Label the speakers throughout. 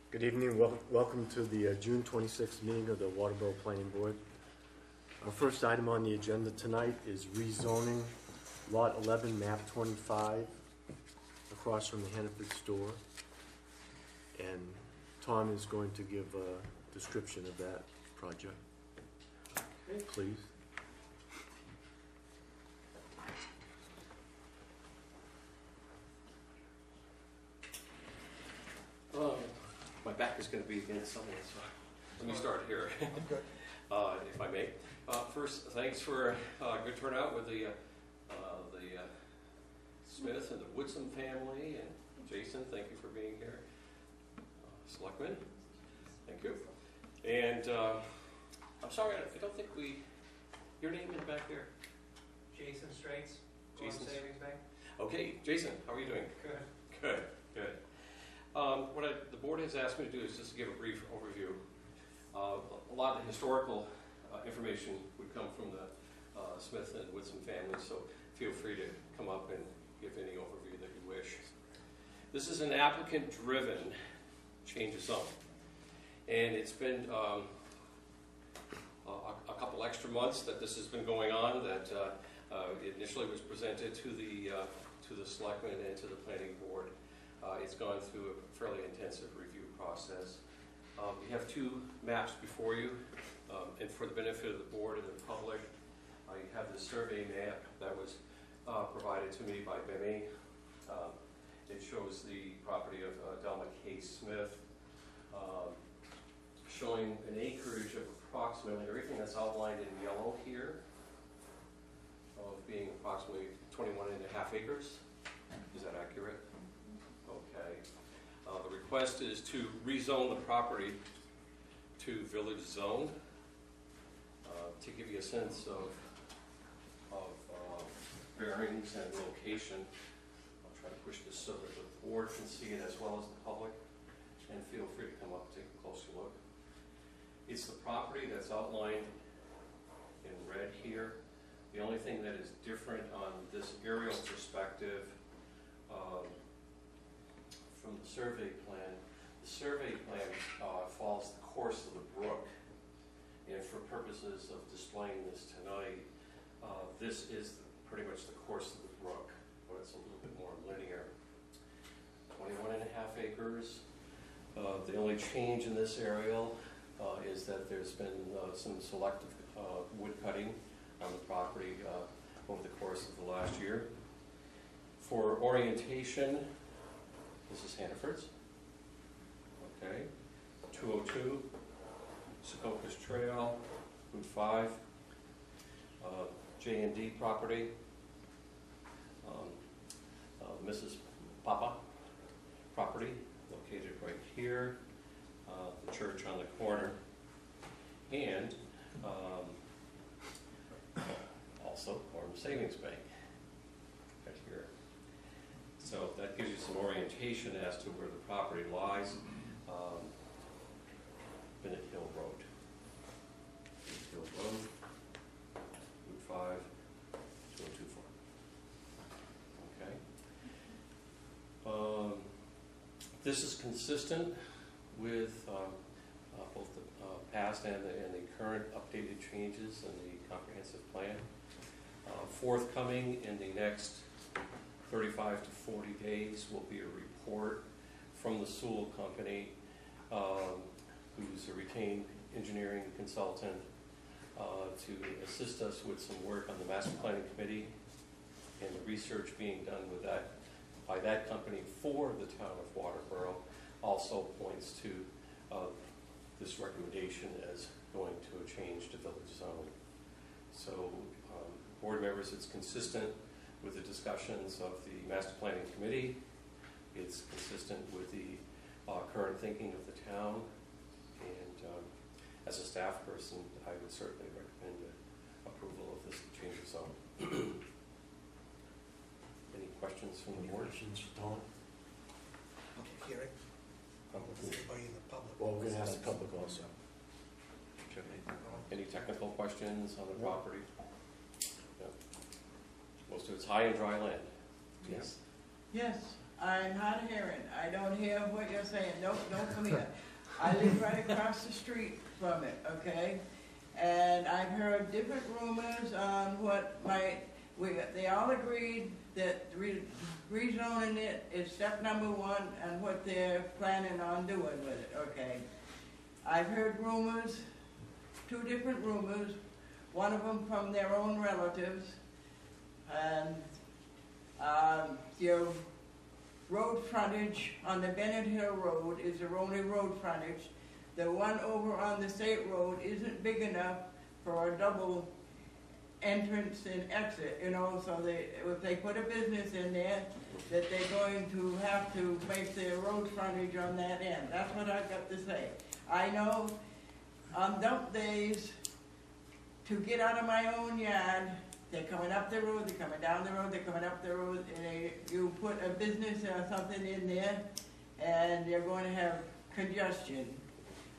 Speaker 1: Good evening. Welcome to the June 26th meeting of the Waterboro Planning Board. Our first item on the agenda tonight is rezoning Lot 11, Map 25, across from the Hannaford store. And Tom is going to give a description of that project. Please.
Speaker 2: My back is going to be against something, so let me start here, if I may. First, thanks for a good turnout with the Smith and the Woodson family, and Jason, thank you for being here. Selectmen, thank you. And I'm sorry, I don't think your name in the back there?
Speaker 3: Jason Straits,
Speaker 2: Jason
Speaker 3: Savings Bank.
Speaker 2: Okay, Jason, how are you doing?
Speaker 3: Good.
Speaker 2: Good, good. What the board has asked me to do is just to give a brief overview. A lot of the historical information would come from the Smith and Woodson families, so feel free to come up and give any overview that you wish. This is an applicant-driven change of zone, and it's been a couple extra months that this has been going on. That it initially was presented to the selectmen and to the planning board. It's gone through a fairly intensive review process. We have two maps before you, and for the benefit of the board and the public, you have the survey map that was provided to me by Memo. It shows the property of Delma K. Smith, showing an acreage of approximately, everything that's outlined in yellow here, of being approximately 21.5 acres. Is that accurate? Okay. The request is to rezone the property to village zone. To give you a sense of bearings and location, I'll try to push this so that the board can see it as well as the public, and feel free to come up and take a closer look. It's the property that's outlined in red here. The only thing that is different on this aerial perspective from the survey plan, follows the course of the brook. And for purposes of displaying this tonight, this is pretty much the course of the brook, but it's a little bit more linear. 21.5 acres. The only change in this aerial is that there's been some selective wood cutting on the property over the course of the last year. For orientation, this is Hannaford's. Okay. 202, Secocas Trail, Route 5, J&D property, Mrs. Papa property, located right here, the church on the corner, and also Orm Savings Bank right here. So that gives you some orientation as to where the property lies. Bennett Hill Road. Bennett Hill Road, Route 5, 2024. Okay. This is consistent with both the past and the current updated changes in the comprehensive plan. Forthcoming in the next 35 to 40 days will be a report from the Sewell Company, who's a retained engineering consultant, to assist us with some work on the master planning committee, and the research being done with that by that company for the town of Waterboro also points to this recommendation as going to a change to village zone. So board members, it's consistent with the discussions of the master planning committee. It's consistent with the current thinking of the town, and as a staff person, I would certainly recommend approval of this change of zone. Any questions from the board?
Speaker 1: Questions for Tom?
Speaker 4: Public hearing. Everybody in the public.
Speaker 1: Well, we're going to ask the public also.
Speaker 2: Okay. Any technical questions on the property? No. Most of it's high and dry land.
Speaker 3: Yes. Yes.
Speaker 5: I'm hard of hearing. I don't hear what you're saying. Nope, don't come here. I live right across the street from it, okay? And I've heard different rumors on what they all agreed that rezoning it is step number one and what they're planning on doing with it, okay? I've heard rumors, two different rumors, one of them from their own relatives, and your road frontage on the Bennett Hill Road is the only road frontage. The one over on the State Road isn't big enough for a double entrance and exit, you know, so if they put a business in there, that they're going to have to make their road frontage on that end. That's what I've got to say. I know on dump days, to get out of my own yard, they're coming up the road, they're coming down the road, they're coming up the road, and you put a business or something in there, and you're going to have congestion.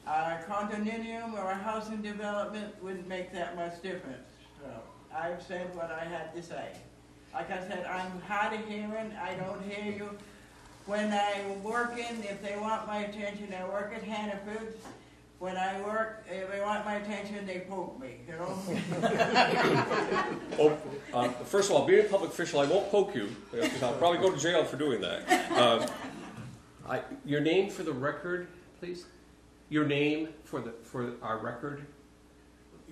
Speaker 5: A condominium or a housing development wouldn't make that much difference. So I've said what I had to say. Like I said, I'm hard of hearing, I don't hear you. When I'm working, if they want my attention, I work at Hannaford's. When I work, if they want my attention, they poke me, you know?
Speaker 2: First of all, being a public official, I won't poke you, because I'll probably go to jail for doing that. Your name for the record, please? Your name for our record?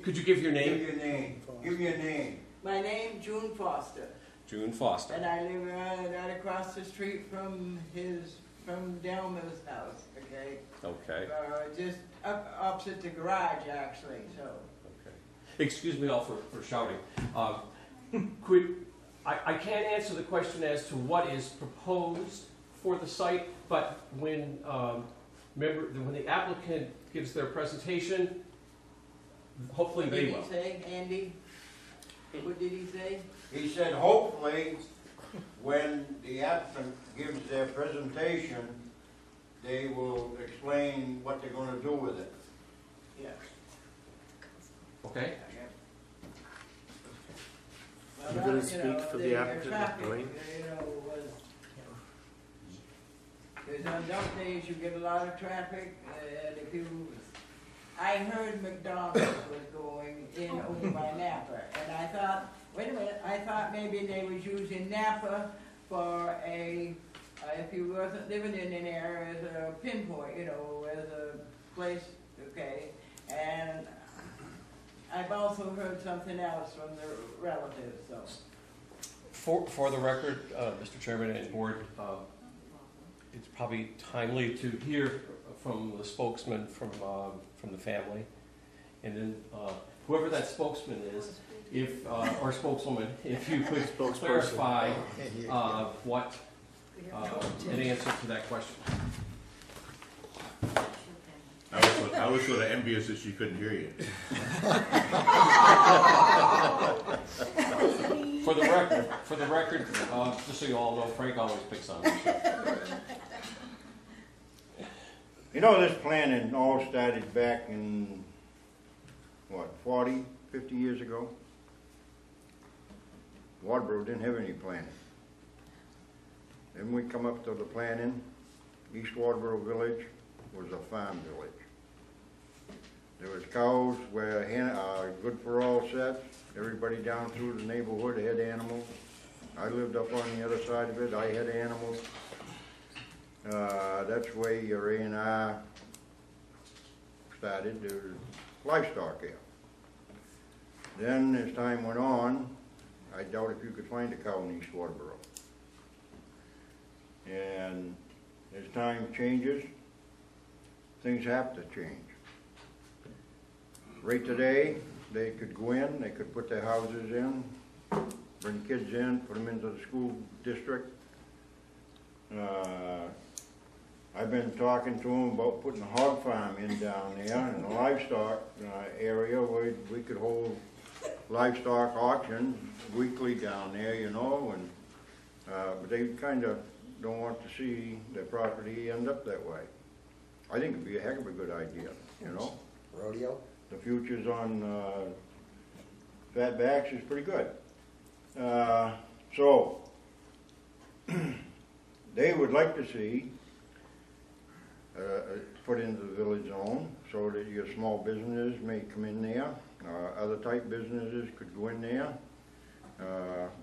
Speaker 2: Could you give your name?
Speaker 6: Give your name. Give your name.
Speaker 5: My name, June Foster.
Speaker 2: June Foster.
Speaker 5: And I live right across the street from Delmer's house, okay?
Speaker 2: Okay.
Speaker 5: Just opposite the garage, actually, so.
Speaker 2: Okay. Excuse me all for shouting. I can't answer the question as to what is proposed for the site, but when the applicant gives their presentation, hopefully they will.
Speaker 5: What did he say, Andy? What did he say?
Speaker 6: He said, hopefully, when the applicant gives their presentation, they will explain what they're going to do with it.
Speaker 5: Yeah.
Speaker 2: Okay.
Speaker 1: You're going to speak for the applicant,
Speaker 5: traffic,
Speaker 1: Dwayne?
Speaker 5: Because on dump days you get a lot of traffic, and I heard McDonald's was going in over by Napa, and I thought, wait a minute, I thought maybe they was using Napa for if you wasn't living in an area, as a pinpoint, you know, as a place, okay, and I've also heard something else from the relatives, so.
Speaker 2: For the record, Mr. Chairman and Board, it's probably timely to hear from the spokesman from the family, and then whoever that spokesman is, or spokeswoman, if you could clarify what an answer to that question.
Speaker 7: I was sort of envious that she couldn't hear you.
Speaker 2: For the record, just so you all know, Frank always picks on me.
Speaker 6: You know, this planning all started back in, what, 40, 50 years ago? Waterboro didn't have any planning. Then we come up to the planning. East Waterboro Village was a farm village. There was cows where good for all sets. Everybody down through the neighborhood had animals. I lived up on the other side of it. I had animals. That's where your A&R started. There was livestock here. Then as time went on, I doubt if you could find a cow in East Waterboro. And as time changes, things have to change. Right today, they could go in, they could put their houses in, bring kids in, put them into the school district. I've been talking to them about putting a hog farm in down there in the livestock area where we could hold livestock auctions weekly down there, you know, and but they kind of don't want to see their property end up that way. I think it'd be a heck of a good idea, you know.
Speaker 4: Rodeo?
Speaker 6: The futures on fatbacks is pretty good. So they would like to see put into the village zone so that your small businesses may come in there. Other type businesses could go in there,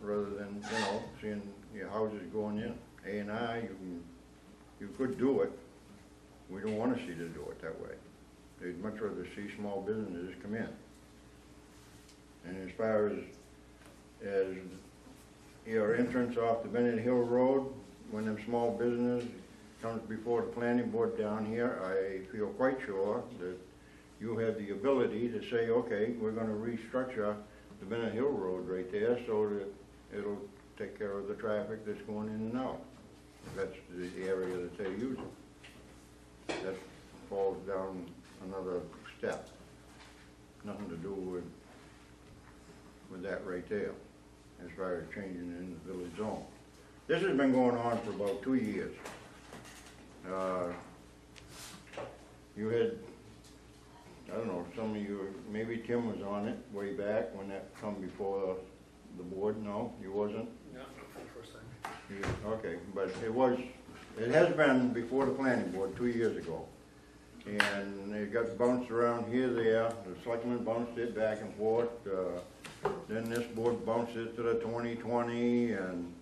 Speaker 6: rather than, you know, seeing your houses going in. A&I, you could do it. We don't want to see them do it that way. They'd much rather see small businesses come in. And as far as your entrance off the Bennett Hill Road, when them small business comes before the planning board down here, I feel quite sure that you have the ability to say, okay, we're gonna restructure the Bennett Hill Road right there so that it'll take care of the traffic that's going in and out. That's the area that they're using. That falls down another step. Nothing to do with that right there, as far as changing in the village zone. This has been going on for about 2 years. You had, I don't know, some of you, maybe Tim was on it way back when that come before the board. No, you wasn't?
Speaker 3: No, for the first time.
Speaker 6: Okay, but it has been before the planning board 2 years ago. And it got bounced around here, there, the selectmen bounced it back and forth. Then this board bounced it to the 2020, and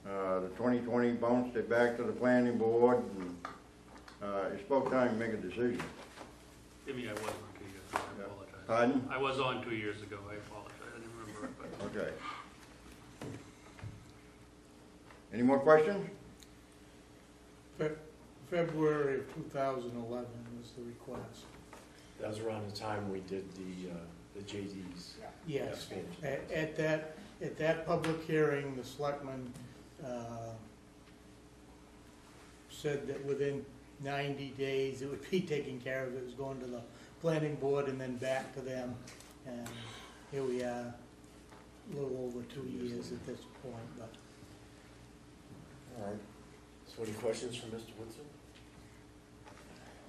Speaker 6: the 2020 bounced it back to the planning board, and it's about time to make a decision.
Speaker 8: Maybe I was on 2 years ago, I apologize.
Speaker 6: Pardon?
Speaker 8: I was on 2 years ago, I apologize, I didn't remember it, but.
Speaker 6: Okay. Any more questions?
Speaker 9: February of 2011 was the request.
Speaker 1: That was around the time we did the JDs.
Speaker 9: Yes,
Speaker 1: expansion.
Speaker 9: at that public hearing, the selectmen said that within 90 days it would be taken care of. It was going to the planning board and then back to them. And here we are, a little over 2 years at this point. But
Speaker 1: All right. So any questions from Mr. Woodson?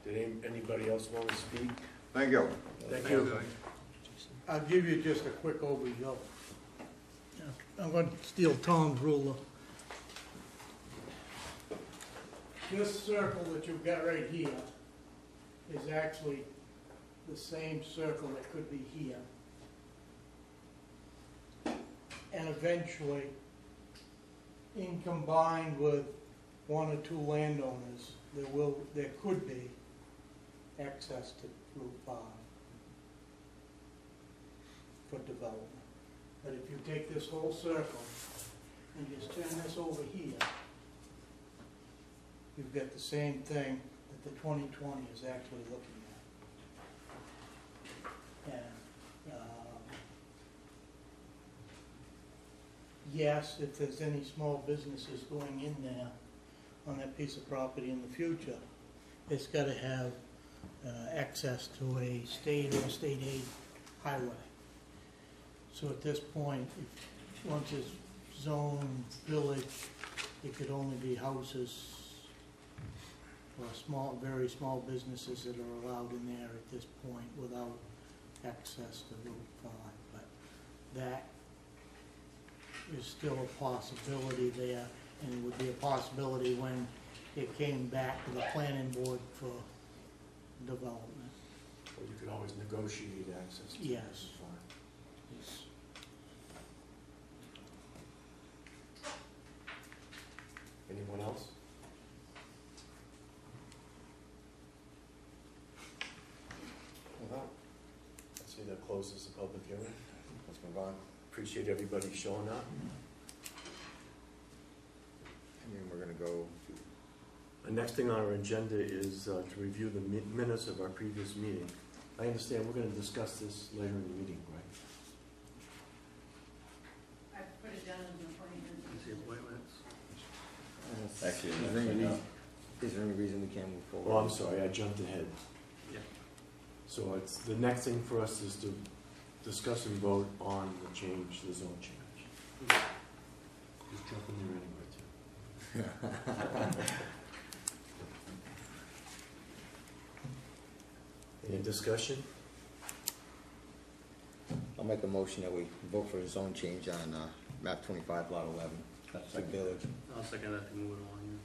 Speaker 1: Did anybody else want to speak?
Speaker 6: Thank you.
Speaker 1: Thank you.
Speaker 9: I'll give you just a quick overview. I'm going to steal Tom's ruler. This circle that you've got right here is actually the same circle that could be here. And eventually, in combined with one or two landowners, there could be access to Route 5 for development. But if you take this whole circle and just turn this over here, you've got the same thing that the 2020 is actually looking at. And yes, if there's any small businesses going in there on that piece of property in the future, it's got to have access to a state or state aid highway. So at this point, once it's zoned village, it could only be houses or small, very small businesses that are allowed in there at this point without access to Route 5. But that is still a possibility there, and it would be a possibility when it came back to the planning board for development.
Speaker 1: Or you could always negotiate access to
Speaker 9: Yes.
Speaker 1: this farm.
Speaker 9: Yes.
Speaker 1: Anyone else? Well, I see that closes the public hearing. Let's move on. Appreciate everybody showing up.
Speaker 4: And then we're gonna go,
Speaker 1: The next thing on our agenda is to review the minutes of our previous meeting. I understand we're going to discuss this later in the meeting, right?
Speaker 5: I put it down as an appointment.
Speaker 8: The appointments.
Speaker 7: Actually,
Speaker 4: is there any reason we can't move forward?
Speaker 1: Oh, I'm sorry, I jumped ahead.
Speaker 8: Yeah.
Speaker 1: So it's, the next thing for us is to discuss and vote on the change, the zone change. He's jumping there anyway, too. Any discussion?
Speaker 4: I'll make a motion that we vote for a zone change on map 25, lot 11. That's the village.
Speaker 8: I'll second that to move it along,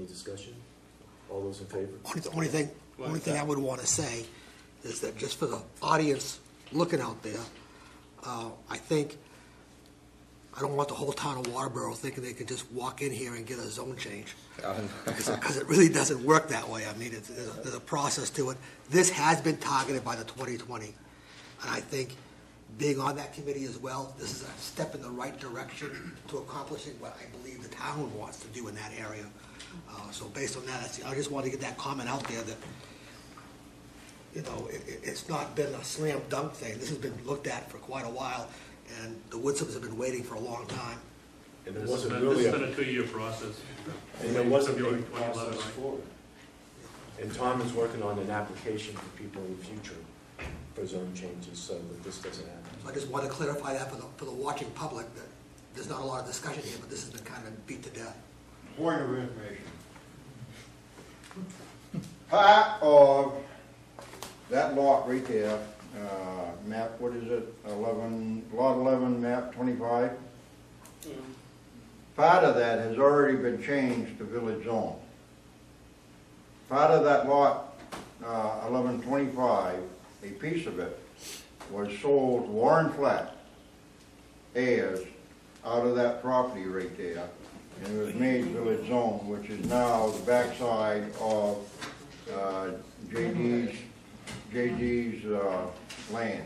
Speaker 1: discussion? All those in favor?
Speaker 4: Only thing I would want to say is that just for the audience looking out there, I think, I don't want the whole town of Waterboro thinking they can just walk in here and get a zone change. Because it really doesn't work that way. I mean, there's a process to it. This has been targeted by the 2020. And I think being on that committee as well, this is a step in the right direction to accomplishing what I believe the town wants to do in that area. So based on that, I just wanted to get that comment out there that, you know, it's not been a slam dunk thing. This has been looked at for quite a while, and the Woodsums have been waiting for a long time.
Speaker 1: And it
Speaker 8: This
Speaker 1: wasn't
Speaker 8: has
Speaker 1: really
Speaker 8: been a 2-year process.
Speaker 1: and there wasn't a
Speaker 8: February
Speaker 1: big process
Speaker 8: 2011,
Speaker 1: for it. And Tom is working on an application for people in the future for zone changes so that this doesn't happen.
Speaker 4: So I just want to clarify that for the watching public, that there's not a lot of discussion here, but this has been kind of beat to death.
Speaker 6: Point of information. Part of that lot right there, map, what is it, lot 11, map 25? Part of that has already been changed to village zone. Part of that lot, 1125, a piece of it, was sold to Warren Flat heirs out of that property right there, and it was made village zone, which is now the backside of JD's land.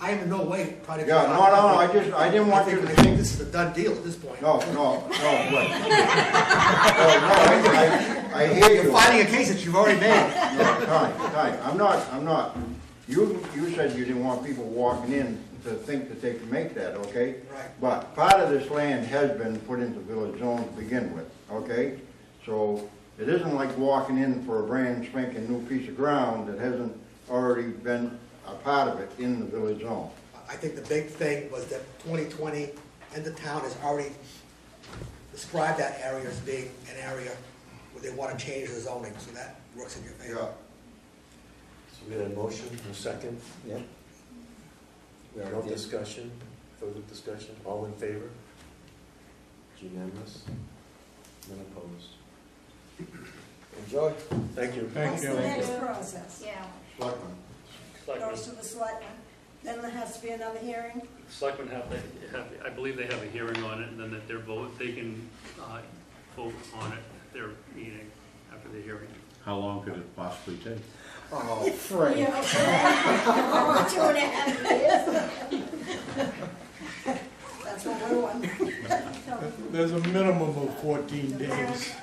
Speaker 4: I am in no way trying to.
Speaker 6: Yeah, no, I didn't want you to
Speaker 4: I
Speaker 6: think.
Speaker 4: think this is a done deal at this point.
Speaker 6: No, wait. I hear you.
Speaker 4: You're fighting a case that you've already made.
Speaker 6: No, time. I'm not. You said you didn't want people walking in to think that they can make that, okay?
Speaker 4: Right.
Speaker 6: But part of this land has been put into village zone to begin with, okay? So it isn't like walking in for a brand spanking new piece of ground that hasn't already been a part of it in the village zone.
Speaker 4: I think the big thing was that 2020 and the town has already described that area as being an area where they want to change the zoning, so that works in your
Speaker 6: Yeah.
Speaker 4: favor.
Speaker 1: So we had a motion, a second,
Speaker 3: Yeah.
Speaker 1: no discussion, further discussion, all in favor? Unanimous? None opposed?
Speaker 3: Enjoy.
Speaker 1: Thank you.
Speaker 10: What's the next process?
Speaker 11: Yeah.
Speaker 6: Selectmen.
Speaker 10: Goes to the selectmen, then there has to be another hearing?
Speaker 8: Selectmen I believe they have a hearing on it, and then that they can vote on it at their meeting after the hearing.
Speaker 7: How long could it possibly take?
Speaker 3: Oh, Frank.
Speaker 10: Yeah, 2.5 years. That's what we're wondering.
Speaker 9: There's a minimum of 14 days.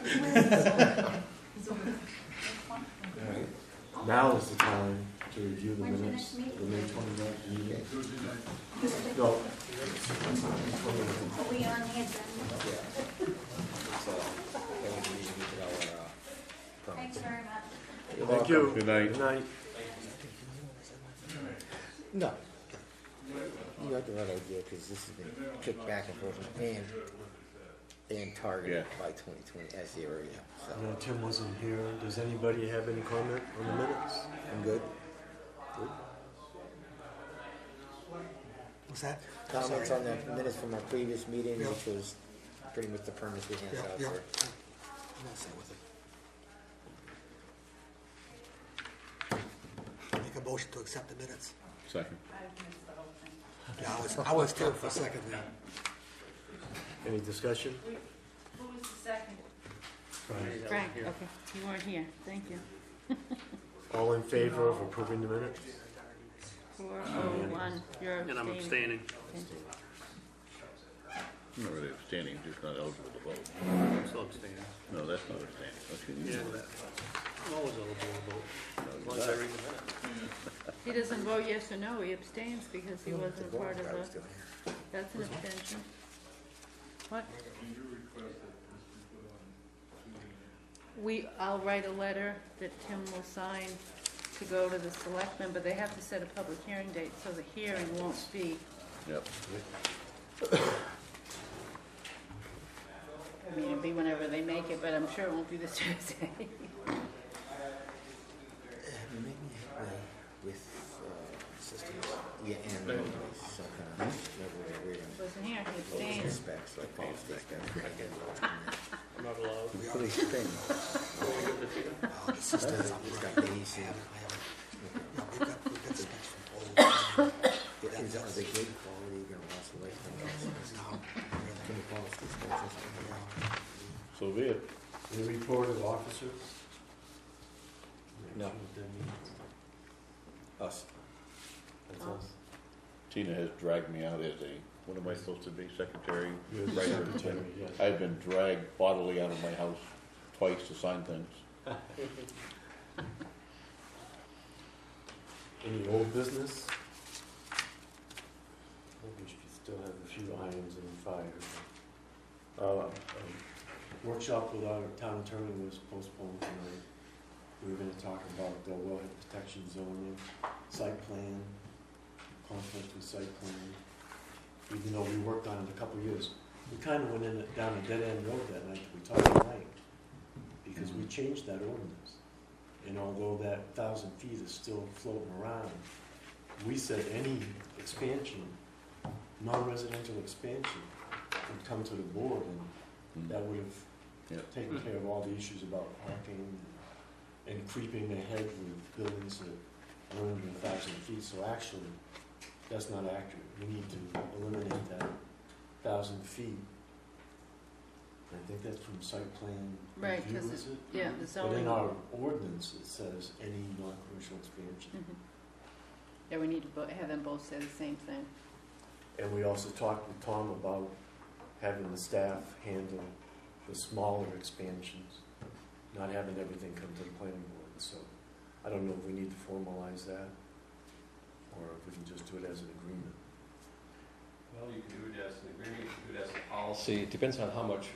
Speaker 1: Now is the time to review the
Speaker 11: When's the
Speaker 1: minutes,
Speaker 11: next
Speaker 1: the May 29th meeting. No.
Speaker 11: Are we on the agenda? Thanks very much.
Speaker 1: Thank you.
Speaker 7: Good night.
Speaker 1: Good night.
Speaker 3: No. You got the right idea, because this has been kicked back and forth and targeted by 2020 as the area, so.
Speaker 1: I know Tim wasn't here. Does anybody have any comment on the minutes?
Speaker 3: I'm good.
Speaker 4: What's that?
Speaker 3: Comments on the minutes from our previous meeting,
Speaker 4: Yeah.
Speaker 3: which was pretty much the permits we handed out
Speaker 4: Yeah.
Speaker 3: for.
Speaker 4: I'm all set with it. Make a motion to accept the minutes.
Speaker 7: Second.
Speaker 4: Yeah, I was too for a second there.
Speaker 1: Any discussion?
Speaker 11: Who was the second?
Speaker 8: Frank,
Speaker 11: Okay, you weren't here, thank you.
Speaker 1: All in favor of approving the minutes?
Speaker 11: 401, you're
Speaker 8: And I'm
Speaker 11: abstaining.
Speaker 8: abstaining.
Speaker 7: I'm not really abstaining, just not eligible to vote.
Speaker 8: I'm still abstaining.
Speaker 7: No, that's not abstaining. Okay, you
Speaker 8: Yeah,
Speaker 7: know that.
Speaker 8: I'm always eligible to vote, as long as I read the minutes.
Speaker 11: He doesn't vote yes or no, he abstains because he wasn't a part of
Speaker 3: I was
Speaker 11: the,
Speaker 3: still here.
Speaker 11: that's an abstention. What? I'll write a letter that Tim will sign to go to the selectmen, but they have to set a public hearing date, so the hearing won't be.
Speaker 7: Yep.
Speaker 11: I mean, it'll be whenever they make it, but I'm sure it won't be this Tuesday.
Speaker 3: You make me happy with systems. Yeah, and so kind of never really agree on
Speaker 11: Wasn't here, he
Speaker 3: those
Speaker 11: abstained.
Speaker 3: specs, like policy specs. I get a lot of them.
Speaker 8: I'm not allowed.
Speaker 4: We
Speaker 3: Pretty
Speaker 4: already,
Speaker 3: thin.
Speaker 4: the system is up.
Speaker 3: It's got the AC.
Speaker 4: Yeah, we've got specs from all.
Speaker 3: Is that the good quality, you're gonna last a lifetime? Can you call us these guys?
Speaker 7: So be it.
Speaker 1: Any report of officers?
Speaker 3: No. Us.
Speaker 1: That's
Speaker 11: Oh.
Speaker 1: us.
Speaker 7: Tina has dragged me out as what am I supposed to be, secretary?
Speaker 1: You're the
Speaker 7: Writer.
Speaker 1: secretary, yes.
Speaker 7: I've been dragged bodily out of my house twice to sign things.
Speaker 1: Any old business? Maybe we should still have a few irons in the fire. Workshop with our town attorney was postponed tonight. We were gonna talk about the wellhead protection zoning, site plan, conflict with site plan. Even though we worked on it a couple of years, we kinda went down a dead-end road that night, we talked tonight, because we changed that ordinance. And although that 1,000 feet is still floating around, we said any expansion, non-residential expansion, would come to the board, and that would have taken care of all the issues about parking and creeping ahead with buildings that are under 1,000 feet. So actually, that's not accurate. We need to eliminate that 1,000 feet. I think that's from site plan
Speaker 11: Right,
Speaker 1: review,
Speaker 11: 'cause
Speaker 1: is it?
Speaker 11: Yeah, the
Speaker 1: But
Speaker 11: zoning.
Speaker 1: in our ordinance, it says any non-commercial expansion.
Speaker 11: Mhm. Yeah, we need to have them both say the same thing.
Speaker 1: And we also talked with Tom about having the staff handle the smaller expansions, not having everything come to the planning board. So I don't know if we need to formalize that, or if we can just do it as an agreement.
Speaker 2: Well, you can do it as an agreement, you can do it as a policy, it depends on how much,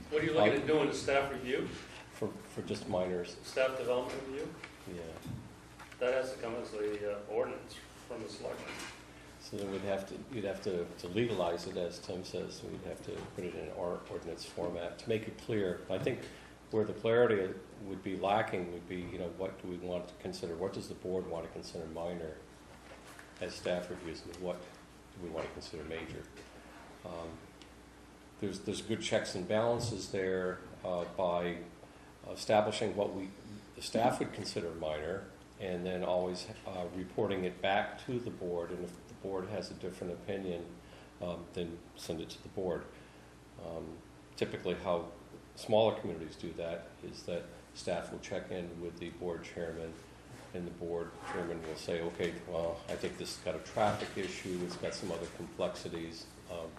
Speaker 8: What are you looking at doing, a staff review,
Speaker 2: for just minors,
Speaker 8: staff development review?
Speaker 2: yeah.
Speaker 8: That has to come as a ordinance from the selectmen.
Speaker 2: So then you'd have to legalize it, as Tim says, so we'd have to put it in our ordinance format to make it clear. I think where the clarity would be lacking would be, what do we want to consider, what does the board want to consider minor as staff reviews, and what do we want to consider major? There's good checks and balances there by establishing what the staff would consider minor, and then always reporting it back to the board, and if the board has a different opinion, then send it to the board. Typically how smaller communities do that is that staff will check in with the board chairman, and the board chairman will say, okay, well, I think this has got a traffic issue, it's got some other complexities,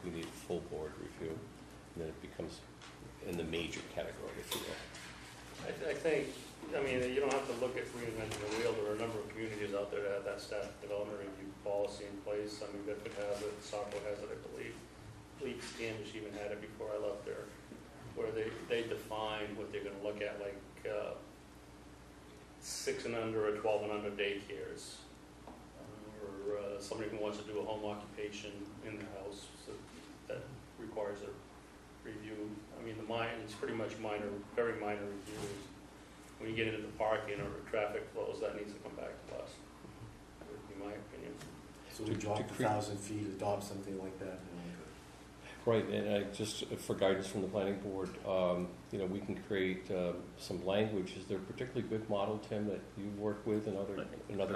Speaker 2: we need a full board review, and then it becomes in the major category, if you will.
Speaker 8: I think, you don't have to look at reinventing the wheel. There are a number of communities out there that have that staff development review policy in place. Bedford has it, Saco has it, I believe. I believe Standish even had it before I left there, where they define what they're gonna look at, like 6 and under or 12 and under daycares. Or somebody who wants to do a home occupation in the house, so that requires a review. It's pretty much minor, very minor reviews. When you get into the parking or traffic flows, that needs to come back to us, would be my opinion.
Speaker 1: So we drop the 1,000 feet, adopt something like that.
Speaker 2: Right, and just for guidance from the planning board, we can create some language. Is there a particularly good model, Tim, that you work with in other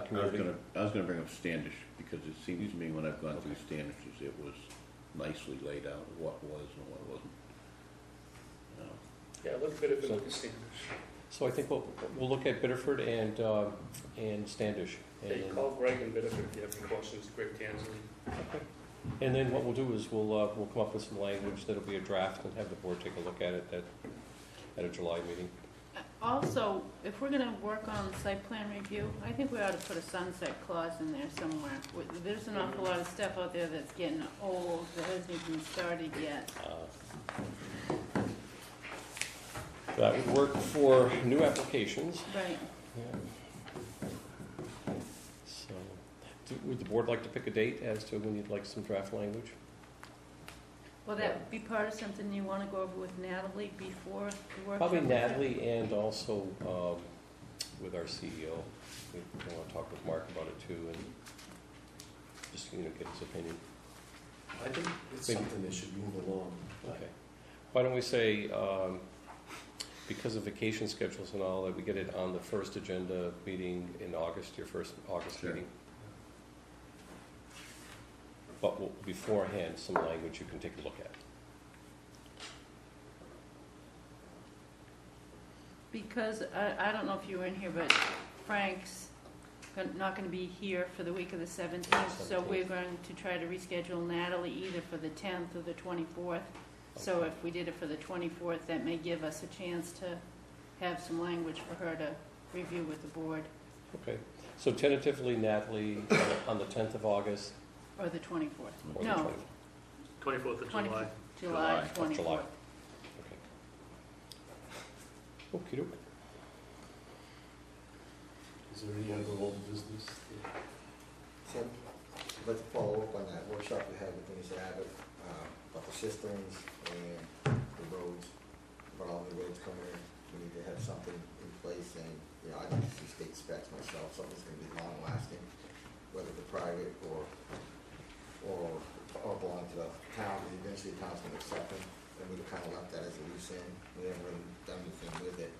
Speaker 2: communities?
Speaker 7: I was gonna bring up Standish, because it seems to me when I've gone through Standish's, it was nicely laid out what was and what wasn't.
Speaker 8: Yeah, look at it, look at Standish.
Speaker 2: So I think we'll look at Biddeford and Standish.
Speaker 8: Yeah, you call Greg in Biddeford if you have any questions, Greg Tansley.
Speaker 2: Okay. And then what we'll do is we'll come up with some language that'll be a draft and have the board take a look at it at a July meeting.
Speaker 11: Also, if we're gonna work on site plan review, I think we ought to put a sunset clause in there somewhere. There's an awful lot of stuff out there that's getting old, that hasn't even started yet.
Speaker 2: That would work for new applications.
Speaker 11: Right.
Speaker 2: Yeah. So, would the board like to pick a date as to when you'd like some draft language?
Speaker 11: Will that be part of something you wanna go over with Natalie before the workshop?
Speaker 2: Probably Natalie and also with our CEO. We want to talk with Mark about it too, and just get his opinion.
Speaker 1: I think it's something that should move along.
Speaker 2: Okay. Why don't we say, because of vacation schedules and all, that we get it on the first agenda meeting in August, your first August
Speaker 7: Sure.
Speaker 2: meeting? But beforehand, some language you can take a look at.
Speaker 11: Because, I don't know if you were in here, but Frank's not gonna be here for the week of the 17th, so we're going to try to reschedule Natalie either for the 10th or the 24th. So if we did it for the 24th, that may give us a chance to have some language for her to review with the board,
Speaker 2: Okay, so tentatively Natalie on the 10th of August?
Speaker 11: or the 24th.
Speaker 2: Or the
Speaker 11: No,
Speaker 8: 24th of
Speaker 11: 20
Speaker 8: July.
Speaker 11: July
Speaker 2: Of
Speaker 11: 24th.
Speaker 2: July. Okay. Okey-doke.
Speaker 1: Is there any other old business?
Speaker 3: Tim, I'd like to follow up on that workshop we had with Dennis Abbott, about the cisterns and the roads, about all the roads coming in. We need to have something in place, and, you know, I'd like to see state specs myself, something that's gonna be long lasting, whether the private or belong to the town, because eventually the town's gonna accept them, and we've kind of left that as a loose end, we haven't really done anything with it.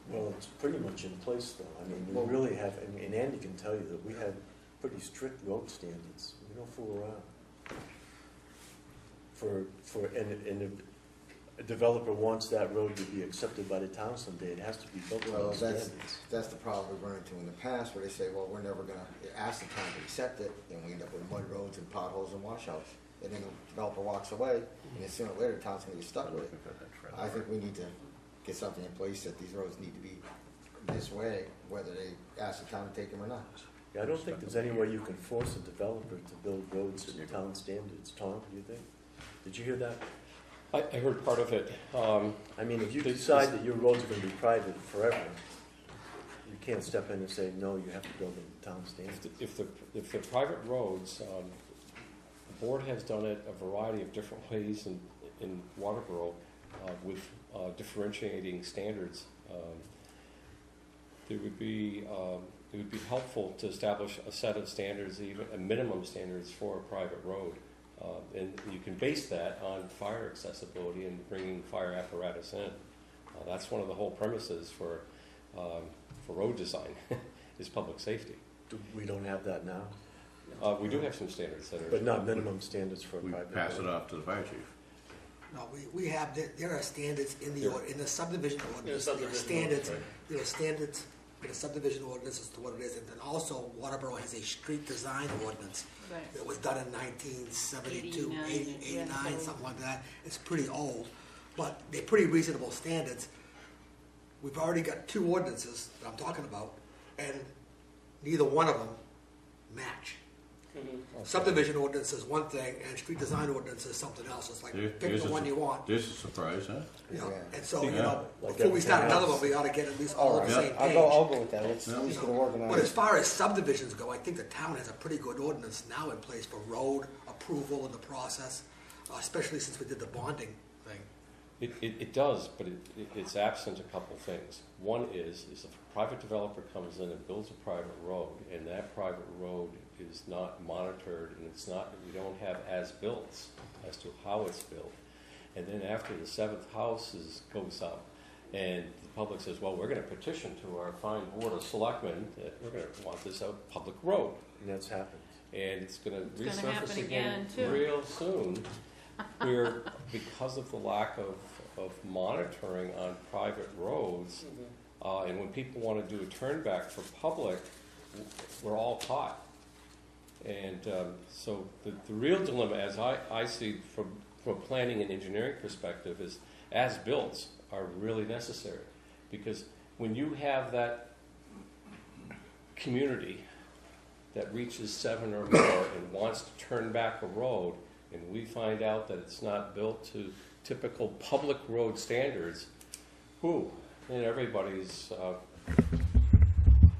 Speaker 1: Well, it's pretty much in place though. I mean, we
Speaker 3: Well-
Speaker 1: really have, and Andy can tell you that we have pretty strict road standards. We don't fool around. And if a developer wants that road to be accepted by the town someday, it has to be built to
Speaker 3: Well,
Speaker 1: those standards.
Speaker 3: that's the problem we've run into in the past, where they say, well, we're never gonna ask the town to accept it, and we end up with mud roads and potholes and washouts. And then the developer walks away, and then sooner or later, the town's gonna be stuck with it. I think we need to get something in place that these roads need to be this way, whether they ask the town to take them or not.
Speaker 1: Yeah, I don't think there's any way you can force a developer to build roads to town standards. Tom, do you think? Did you hear that?
Speaker 2: I heard part of it.
Speaker 1: I mean, if you decide that your roads are gonna be private forever, you can't step in and say, no, you have to build them to town standards.
Speaker 2: If the private roads, the board has done it a variety of different ways in Waterboro with differentiating standards. It would be helpful to establish a set of standards, even a minimum standards for a private road. And you can base that on fire accessibility and bringing fire apparatus in. That's one of the whole premises for road design is public safety.
Speaker 1: We don't have that now,
Speaker 2: We do have some standards that are.
Speaker 1: but not minimum standards for a
Speaker 7: We
Speaker 1: private
Speaker 7: pass it
Speaker 1: road.
Speaker 7: off to the fire chief.
Speaker 4: No, we have, there are standards in the, in the subdivision ordinance, there are
Speaker 8: subdivision
Speaker 4: standards,
Speaker 8: ordinance,
Speaker 4: there are standards in the subdivision ordinance as to what it is, and then also Waterboro has a street design ordinance.
Speaker 11: Right.
Speaker 4: It was done in 1972,
Speaker 11: 89,
Speaker 4: 89,
Speaker 11: yeah.
Speaker 4: something like that. It's pretty old, but they're pretty reasonable standards. We've already got two ordinances that I'm talking about, and neither one of them match. Subdivision ordinance is one thing, and street design ordinance is something else. It's like, pick
Speaker 7: There's
Speaker 4: the one you want.
Speaker 7: There's a surprise, huh?
Speaker 4: You know,
Speaker 3: Yeah.
Speaker 4: and so,
Speaker 1: Yeah.
Speaker 4: you know,
Speaker 1: Like
Speaker 4: before we start
Speaker 1: everything
Speaker 4: another
Speaker 1: else.
Speaker 4: one, we ought to get at least all on the
Speaker 7: right.
Speaker 4: same
Speaker 3: I'll
Speaker 4: page.
Speaker 3: go with that, let's get it
Speaker 4: But as
Speaker 3: organized.
Speaker 4: far as subdivisions go, I think the town has a pretty good ordinance now in place for road approval in the process, especially since we did the bonding thing.
Speaker 2: It does, but it's absent a couple things. One is if a private developer comes in and builds a private road, and that private road is not monitored, and it's not, we don't have as-built as to how it's built. And then after the seventh house goes up, and the public says, well, we're gonna petition to our fine board of selectmen that we're gonna want this a public road.
Speaker 1: And that's happened.
Speaker 2: And it's gonna
Speaker 11: gonna happen
Speaker 2: resurface again
Speaker 11: again, too.
Speaker 2: real soon, where because of the lack of monitoring on private roads, and when people want to do a turn back for public, we're all caught. And so the real dilemma, as I see from a planning and engineering perspective, is as-builts are really necessary. Because when you have that community that reaches 7 or more and wants to turn back a road, and we find out that it's not built to typical public road standards, and everybody's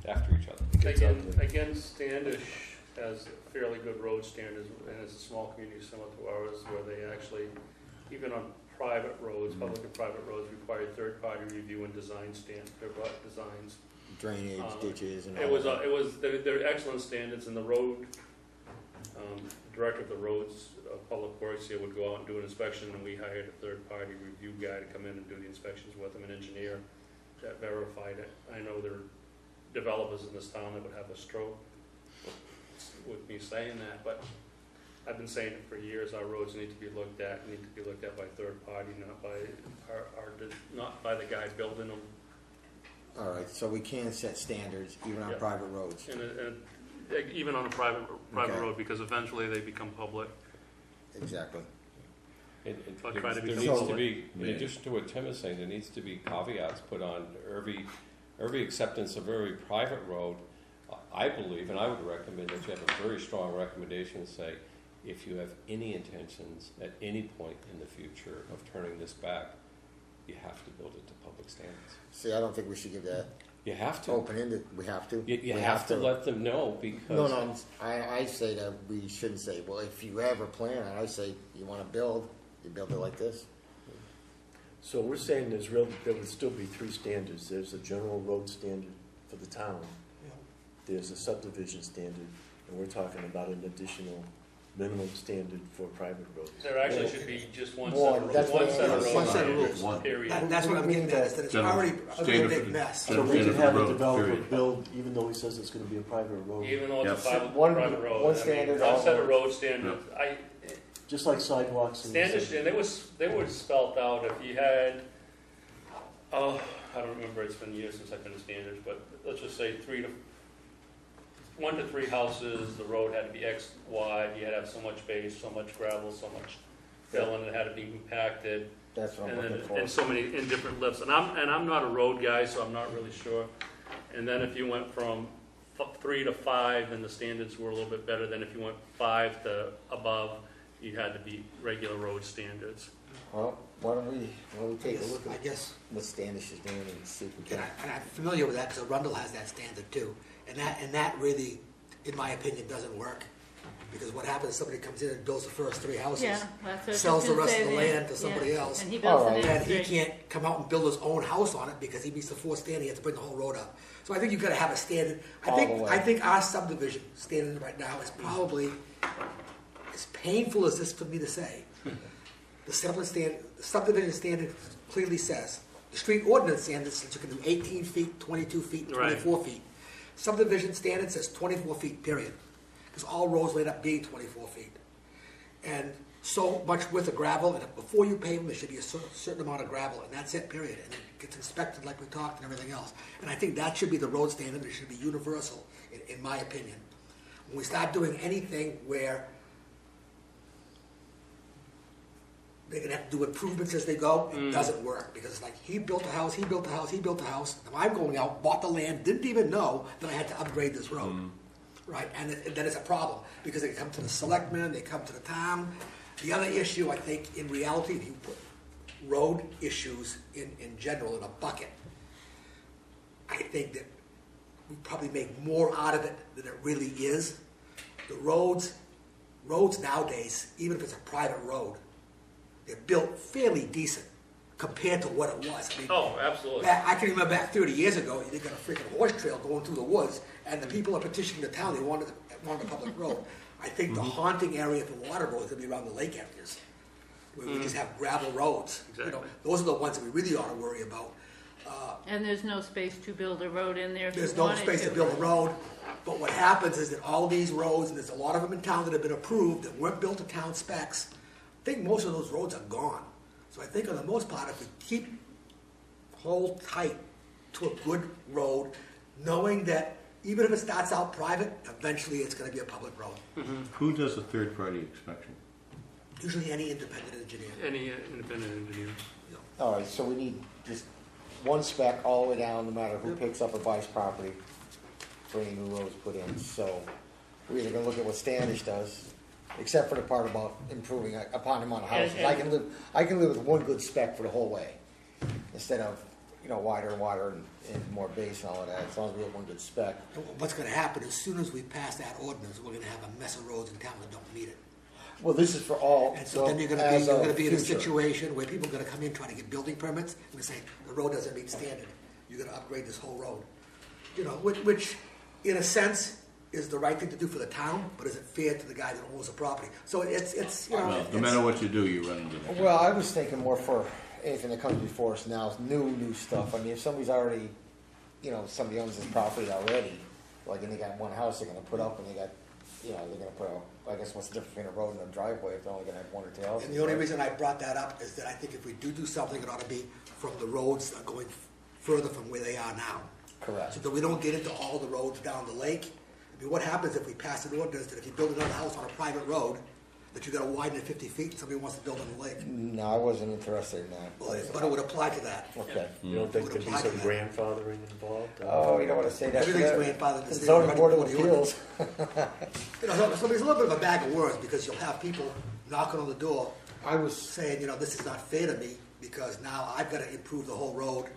Speaker 2: after each other.
Speaker 8: Again, Standish has fairly good road standards, and it's a small community similar to ours, where they actually, even on private roads, public and private roads, require third-party review and design designs.
Speaker 3: Drainage, ditches, and
Speaker 8: It
Speaker 3: all
Speaker 8: was,
Speaker 3: that.
Speaker 8: they're excellent standards, and the road Director of the roads, Public Works here would go out and do an inspection, and we hired a third-party review guy to come in and do the inspections with him, an engineer that verified it. I know there are developers in this town that would have a stroke with me saying that, but I've been saying it for years, our roads need to be looked at by third party, not by the guy building them.
Speaker 3: All right, so we can set standards even on
Speaker 8: Yeah.
Speaker 3: private roads.
Speaker 8: And even on a private
Speaker 3: Okay.
Speaker 8: road, because eventually they become public.
Speaker 3: Exactly.
Speaker 8: I'll try to be
Speaker 12: There needs
Speaker 3: So-
Speaker 12: to be, in
Speaker 7: Yeah.
Speaker 12: addition to what Tim is saying, there needs to be caveats put on every acceptance of every private road. I believe, and I would recommend that you have a very strong recommendation to say, if you have any intentions at any point in the future of turning this back, you have to build it to public standards.
Speaker 3: See, I don't think we should give that
Speaker 12: You have to.
Speaker 3: open-ended. We have to.
Speaker 12: You
Speaker 3: We
Speaker 12: have to let them know, because
Speaker 3: No, I say that we shouldn't say, well, if you ever plan on it, I say, you want to build, you build it like this.
Speaker 1: So we're saying there would still be three standards. There's a general road standard for the town. There's a subdivision standard, and we're talking about an additional minimum standard for private roads.
Speaker 8: There actually should be just one
Speaker 3: One,
Speaker 8: set of
Speaker 3: that's what
Speaker 8: roads, one set of
Speaker 3: I-
Speaker 8: roads.
Speaker 4: one set of
Speaker 8: standards,
Speaker 7: rules.
Speaker 8: Period.
Speaker 4: That's what I'm getting at, is that it's
Speaker 7: General
Speaker 4: already a really
Speaker 7: standard
Speaker 4: big
Speaker 7: for-
Speaker 4: mess.
Speaker 1: So
Speaker 7: General
Speaker 1: we can
Speaker 7: standard
Speaker 1: have
Speaker 7: for
Speaker 1: a
Speaker 7: road,
Speaker 1: developer
Speaker 7: period.
Speaker 1: build, even though he says it's gonna be a private road,
Speaker 8: Even though it's a
Speaker 7: Yep.
Speaker 8: private,
Speaker 3: One-
Speaker 8: private road.
Speaker 3: one
Speaker 8: I mean,
Speaker 3: standard,
Speaker 8: One
Speaker 3: all
Speaker 8: set of
Speaker 3: roads.
Speaker 8: road standards.
Speaker 1: just like sidewalks and.
Speaker 8: Standards, and they were spelled out if you had, I don't remember, it's been years since I've been to standards, but let's just say 1 to 3 houses, the road had to be X wide, you had to have so much base, so much gravel, so much fill, and it had to be compacted,
Speaker 3: That's what I'm
Speaker 8: and
Speaker 3: looking
Speaker 8: then,
Speaker 3: for.
Speaker 8: and so many, in different lifts, and I'm not a road guy, so I'm not really sure. And then if you went from 3 to 5, then the standards were a little bit better than if you went 5 to above, you had to be regular road standards.
Speaker 3: Well, why don't we take a look
Speaker 4: I
Speaker 3: at
Speaker 4: guess,
Speaker 3: what Standish is doing and see if we
Speaker 4: and
Speaker 3: can.
Speaker 4: I'm familiar with that, because Arundel has that standard too. And that really, in my opinion, doesn't work. Because what happens, somebody comes in and builds the first 3 houses.
Speaker 11: Yeah, that's what I was
Speaker 4: Sells the
Speaker 11: gonna
Speaker 4: rest
Speaker 11: say
Speaker 4: of the
Speaker 11: there.
Speaker 4: land to somebody
Speaker 11: Yeah.
Speaker 4: else.
Speaker 11: And he builds the
Speaker 3: Alright.
Speaker 11: next
Speaker 4: And he
Speaker 11: 3.
Speaker 4: can't come out and build his own house on it because he meets the 4th standard, he has to bring the whole road up. So I think you've got to have a standard.
Speaker 3: All the way.
Speaker 4: I think our subdivision standard right now is probably, as painful as this for me to say, the subdivision standard clearly says, the street ordinance standard says you can do 18 feet, 22 feet, and
Speaker 8: Right.
Speaker 4: 24 feet. Subdivision standard says 24 feet, period. Because all roads end up being 24 feet. And so much width of gravel, and before you pave them, there should be a certain amount of gravel, and that's it, period. And it gets inspected like we talked and everything else. And I think that should be the road standard, it should be universal, in my opinion. When we start doing anything where they're gonna have to do improvements as they go, it doesn't work, because it's like, he built a house, he built a house, he built a house. Now I'm going out, bought the land, didn't even know that I had to upgrade this road. Right, and then it's a problem, because they come to the selectmen, they come to the town. The other issue, I think, in reality, if you put road issues in general in a bucket, I think that we probably make more out of it than it really is. The roads nowadays, even if it's a private road, they're built fairly decent compared to what it was. I mean,
Speaker 8: Oh, absolutely.
Speaker 4: I can remember back 30 years ago, they got a freaking horse trail going through the woods, and the people are petitioning the town, they wanted a public road. I think the haunting area for Waterboro is going to be around the lake areas, where we just have gravel roads. You know,
Speaker 8: Exactly.
Speaker 4: those are the ones that we really ought to worry about.
Speaker 11: And there's no space to build a road in there if you
Speaker 4: There's no
Speaker 11: wanted
Speaker 4: space to build a road, but what happens is that all these roads, and there's a lot of them in town that have been approved, that weren't built to town specs, I think most of those roads are gone. So I think on the most part, if we hold tight to a good road, knowing that even if it starts out private, eventually it's gonna be a public road.
Speaker 7: Who does a third-party inspection?
Speaker 4: Usually any independent engineer.
Speaker 8: Any independent engineer.
Speaker 4: You know.
Speaker 3: All right, so we need just one spec all the way down, no matter who picks up or buys property for any new roads put in. So we're either gonna look at what Standish does, except for the part about improving upon the amount of houses. I can live with one good spec for the whole way, instead of, wider and wider and more base and all of that, as long as we have one good spec.
Speaker 4: And what's gonna happen, as soon as we pass that ordinance, we're gonna have a mess of roads in town that don't meet it.
Speaker 3: Well, this is for all.
Speaker 4: And so then you're gonna
Speaker 3: as of
Speaker 4: be in a
Speaker 3: future.
Speaker 4: situation where people are gonna come in trying to get building permits, and they say, the road doesn't meet standard, you're gonna upgrade this whole road. Which, in a sense, is the right thing to do for the town, but is it fair to the guy that owns the property? So it's you know.
Speaker 7: Well, no
Speaker 4: it's-
Speaker 7: matter what you do, you run into the.
Speaker 3: Well, I was thinking more for anything that comes before us now, is new stuff. I mean, if somebody's already, somebody owns this property already, like, and they got one house they're gonna put up, and they got, they're gonna put a, I guess what's the difference between a road and a driveway if they're only gonna have one or two houses?
Speaker 4: And the only reason I brought that up is that I think if we do something, it ought to be from the roads that are going further from where they are now.
Speaker 3: Correct.
Speaker 4: So that we don't get into all the roads down the lake. I mean, what happens if we pass an ordinance that if you build another house on a private road, that you gotta widen it 50 feet and somebody wants to build on the lake?
Speaker 3: No, I wasn't interested in that.
Speaker 4: But it would apply to that.
Speaker 3: Okay.
Speaker 1: You don't think
Speaker 4: Would
Speaker 1: there'd be
Speaker 4: apply
Speaker 1: some
Speaker 4: to that.
Speaker 1: grandfathering involved?
Speaker 3: Oh, you don't wanna say that.
Speaker 4: Everything's grandfathered.
Speaker 3: The zoning board of appeals.
Speaker 4: So there's a little bit of a bag of words, because you'll have people knocking on the door
Speaker 3: I was,
Speaker 4: saying, this is not fair to me, because now I've gotta improve the whole road.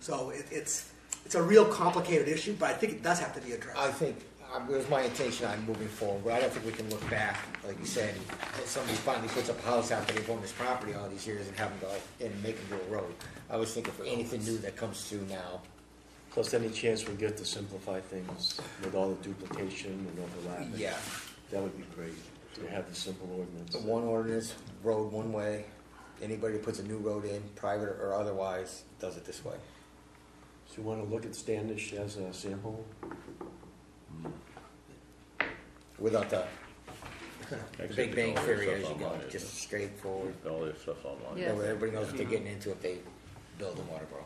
Speaker 4: So it's a real complicated issue, but I think it does have to be addressed.
Speaker 3: I think, it was my intention on moving forward, but I don't think we can look back, like you said, if somebody finally puts up a house after they've owned this property all these years and have them go and make them do a road. I was thinking for anything new that comes through now.
Speaker 1: Plus, any chance we get to simplify things with all the duplication and overlapping?
Speaker 3: Yeah.
Speaker 1: That would be great, to have the simple ordinance.
Speaker 3: The one ordinance, road one way, anybody who puts a new road in, private or otherwise, does it this way.
Speaker 1: So you want to look at Standish as a sample?
Speaker 3: Without the
Speaker 7: Except
Speaker 3: big bang
Speaker 7: all this
Speaker 3: theory
Speaker 7: stuff
Speaker 3: as you go,
Speaker 7: online, isn't
Speaker 3: just
Speaker 7: it?
Speaker 3: straightforward.
Speaker 7: All this stuff online.
Speaker 11: Yeah.
Speaker 3: That way everybody knows what they're getting into if they build in Waterboro.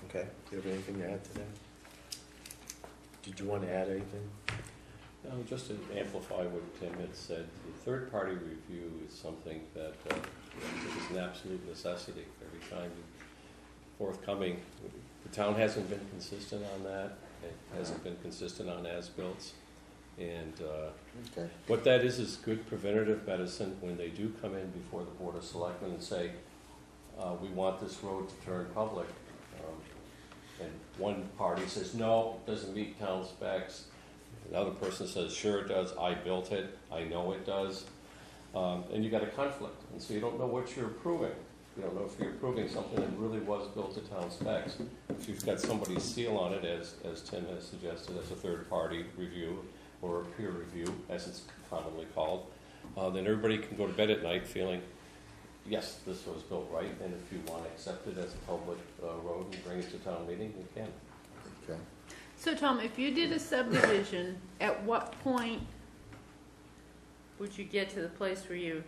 Speaker 1: Okay, do you have anything to add to that? Did you want to add anything?
Speaker 12: No, just to amplify what Tim had said, the third-party review is something that is an absolute necessity every time forthcoming. The town hasn't been consistent on that. It hasn't been consistent on as-bills. And
Speaker 3: Okay.
Speaker 12: what that is good preventative medicine when they do come in before the Board of Selectmen and say, we want this road to turn public. And one party says, no, it doesn't meet town specs. Another person says, sure it does, I built it, I know it does. And you got a conflict, and so you don't know what you're approving. You don't know if you're approving something that really was built to town specs. If you've got somebody's seal on it, as Tim has suggested, as a third-party review, or a peer review, as it's commonly called, then everybody can go to bed at night feeling, yes, this was built right, and if you want to accept it as a public road and bring it to town meeting, you can.
Speaker 3: Okay.
Speaker 11: So Tom, if you did a subdivision, at what point would you get to the place where you're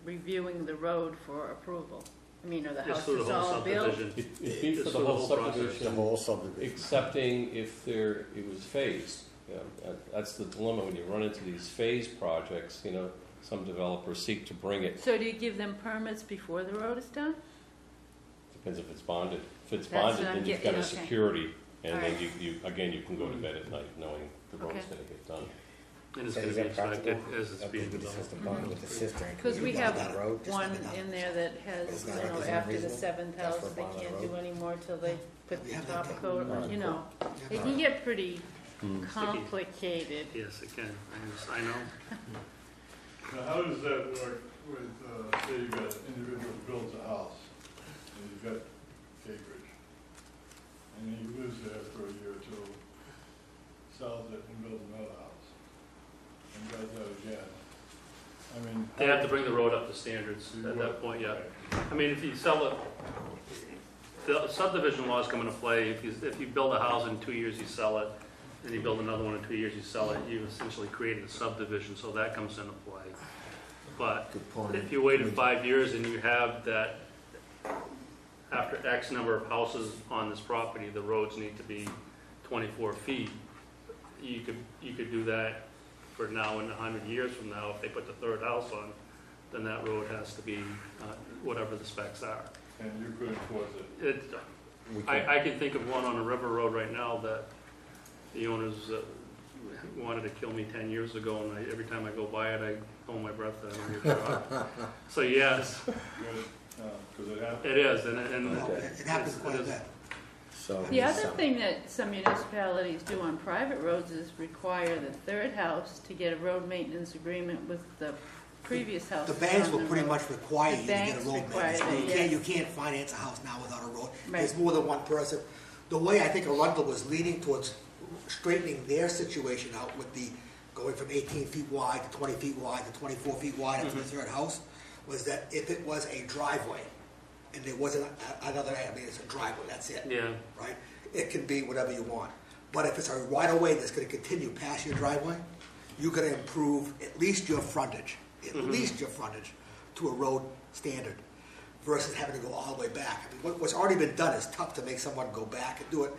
Speaker 11: reviewing the road for approval? I mean, or the
Speaker 8: Just
Speaker 11: house
Speaker 8: through the
Speaker 11: is
Speaker 8: whole
Speaker 11: all built?
Speaker 8: subdivision.
Speaker 12: It'd be for
Speaker 8: Just
Speaker 12: the
Speaker 8: the
Speaker 12: whole
Speaker 8: whole process.
Speaker 3: The
Speaker 12: subdivision,
Speaker 3: whole subdivision.
Speaker 12: excepting if it was phased. That's the dilemma when you run into these phase projects, some developers seek to bring it,
Speaker 11: So do you give them permits before the road is done?
Speaker 12: depends if it's bonded. If it's
Speaker 11: That's
Speaker 12: bonded,
Speaker 11: what I'm
Speaker 12: then you've
Speaker 11: getting-
Speaker 12: got a
Speaker 11: okay.
Speaker 12: security, and
Speaker 11: All
Speaker 12: then
Speaker 11: right.
Speaker 12: you can go to bed at night knowing the road's
Speaker 11: Okay.
Speaker 12: gonna get done.
Speaker 8: And it's
Speaker 3: Is
Speaker 8: going to be
Speaker 3: that practical?
Speaker 8: inspected as it's
Speaker 3: That
Speaker 8: being
Speaker 3: would be the
Speaker 8: developed.
Speaker 3: system bonded with the cistern.
Speaker 11: Because we
Speaker 3: Can
Speaker 11: have
Speaker 3: build that road? Just
Speaker 11: one
Speaker 3: let me know.
Speaker 11: in there that has,
Speaker 3: It's not- isn't it
Speaker 11: after the
Speaker 3: reasonable?
Speaker 11: seventh
Speaker 3: That's
Speaker 11: house,
Speaker 3: for
Speaker 11: they
Speaker 3: bond on the
Speaker 11: can't
Speaker 3: road?
Speaker 11: do anymore till they put
Speaker 4: We
Speaker 11: the
Speaker 4: have
Speaker 11: top
Speaker 4: that
Speaker 11: coat on, It can get pretty complicated.
Speaker 8: Yes, it can. I know.
Speaker 13: Now, how does that work with, say you got an individual builds a house, and you've got acreage, and he lives there for a year or two, sells it and builds another house, and does that again? I mean.
Speaker 8: They have to bring the road up to standards at that point, yeah. I mean, if you sell it, the subdivision laws come into play. If you build a house in 2 years, you sell it, and you build another one in 2 years, you sell it, you've essentially created a subdivision, so that comes into play. But
Speaker 3: Good point.
Speaker 8: if you waited 5 years and you have that, after X number of houses on this property, the roads need to be 24 feet, you could do that for now and 100 years from now. If they put the third house on, then that road has to be whatever the specs are.
Speaker 13: And you could enforce it.
Speaker 8: I can think of one on a river road right now that the owners wanted to kill me 10 years ago, and every time I go by it, I hold my breath and I get shot. So yes,
Speaker 13: Good, because it happens.
Speaker 8: it is, and
Speaker 4: It happens quite a bit.
Speaker 3: So.
Speaker 11: The other thing that some municipalities do on private roads is require the third house to get a road maintenance agreement with the previous house.
Speaker 4: The banks
Speaker 11: on
Speaker 4: will
Speaker 11: the
Speaker 4: pretty
Speaker 11: road.
Speaker 4: much require
Speaker 11: The
Speaker 4: you to get a
Speaker 11: banks
Speaker 4: road
Speaker 11: require
Speaker 4: maintenance.
Speaker 11: it,
Speaker 4: You
Speaker 11: yes.
Speaker 4: can't finance a house now without a road.
Speaker 11: Right.
Speaker 4: There's more than one person. the way I think Arundel was leaning towards straightening their situation out with the going from 18 feet wide to 20 feet wide to 24 feet wide up to the third house, was that if it was a driveway, and there wasn't another, I mean, it's a driveway, that's it.
Speaker 2: Yeah.
Speaker 4: Right? It can be whatever you want. But if it's a right-of-way that's gonna continue past your driveway, you're gonna improve at least your frontage, to a road standard, versus having to go all the way back. I mean, what's already been done is tough to make someone go back and do it.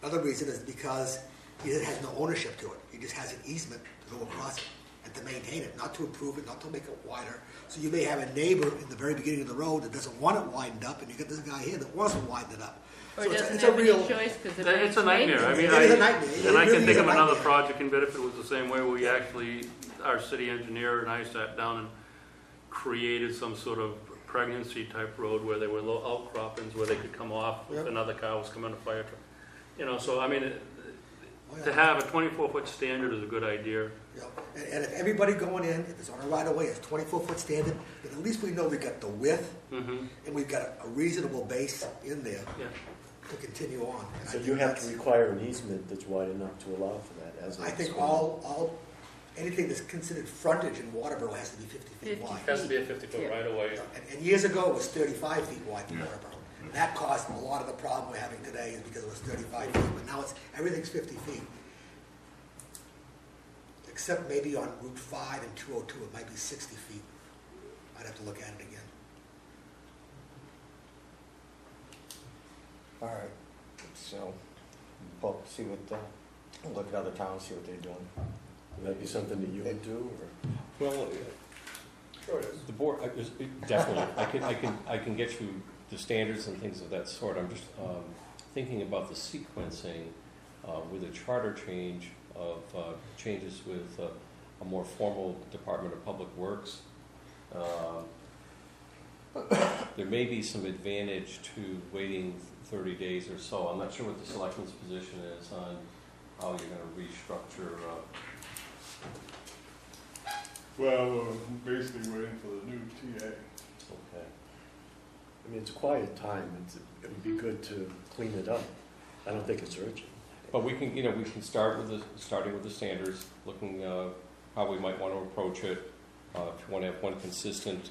Speaker 4: Another reason is because he has no ownership to it. He just has an easement to go across it and to maintain it, not to improve it, not to make it wider. So you may have a neighbor in the very beginning of the road that doesn't want it widened up, and you get this guy here that wants to widen it up.
Speaker 11: Or
Speaker 4: So
Speaker 11: doesn't
Speaker 4: it's
Speaker 11: have
Speaker 4: a
Speaker 11: any
Speaker 4: real,
Speaker 11: choice because
Speaker 14: It's a nightmare. I mean,
Speaker 4: it is a nightmare.
Speaker 14: and I
Speaker 4: It really
Speaker 14: can think
Speaker 4: is a
Speaker 14: of another
Speaker 4: nightmare.
Speaker 14: project in Bedford was the same way. We actually, our city engineer and I sat down and created some sort of pregnancy type road where there were low outcroppings where they could come off if
Speaker 4: Yep.
Speaker 14: another car was coming, a fire truck. You know, so I mean,
Speaker 4: Oh, yeah.
Speaker 14: to have a 24-foot standard is a good idea.
Speaker 4: You know, and if everybody going in, if it's on a right-of-way, it's 24-foot standard, then at least we know we got the width,
Speaker 14: Mm-hmm.
Speaker 4: and we've got a reasonable base in there
Speaker 14: Yeah.
Speaker 4: to continue on. And I
Speaker 1: So
Speaker 4: think
Speaker 1: you have
Speaker 4: that's-
Speaker 1: to require an easement that's wide enough to allow for that, as
Speaker 4: I think
Speaker 1: explained.
Speaker 4: anything that's considered frontage in Waterboro has to be 50 feet
Speaker 11: 50
Speaker 4: wide.
Speaker 8: It has to be a 50-foot
Speaker 11: Yeah.
Speaker 8: right-of-way.
Speaker 4: And years ago, it was 35 feet wide in
Speaker 7: Yeah.
Speaker 4: Waterboro. And that caused a lot of the problem we're having today is because it was 35 feet, but now everything's 50 feet. Except maybe on Route 5 and 202, it might be 60 feet. I'd have to look at it again.
Speaker 3: All right, so, well, see what, look at other towns, see what they're doing.
Speaker 1: Would that be something that you would do, or?
Speaker 12: Well,
Speaker 8: Sure it is.
Speaker 12: the board, definitely, I can get you the standards and things of that sort. I'm just thinking about the sequencing with a charter change of changes with a more formal Department of Public Works. There may be some advantage to waiting 30 days or so. I'm not sure what the selectmen's position is on how you're going to restructure.
Speaker 13: Well, we're basically waiting for the new TA.
Speaker 12: Okay.
Speaker 1: I mean, it's a quiet time, it would be good to clean it up. I don't think it's urgent.
Speaker 12: But we can, we can starting with the standards, looking how we might want to approach it. If you want to have one consistent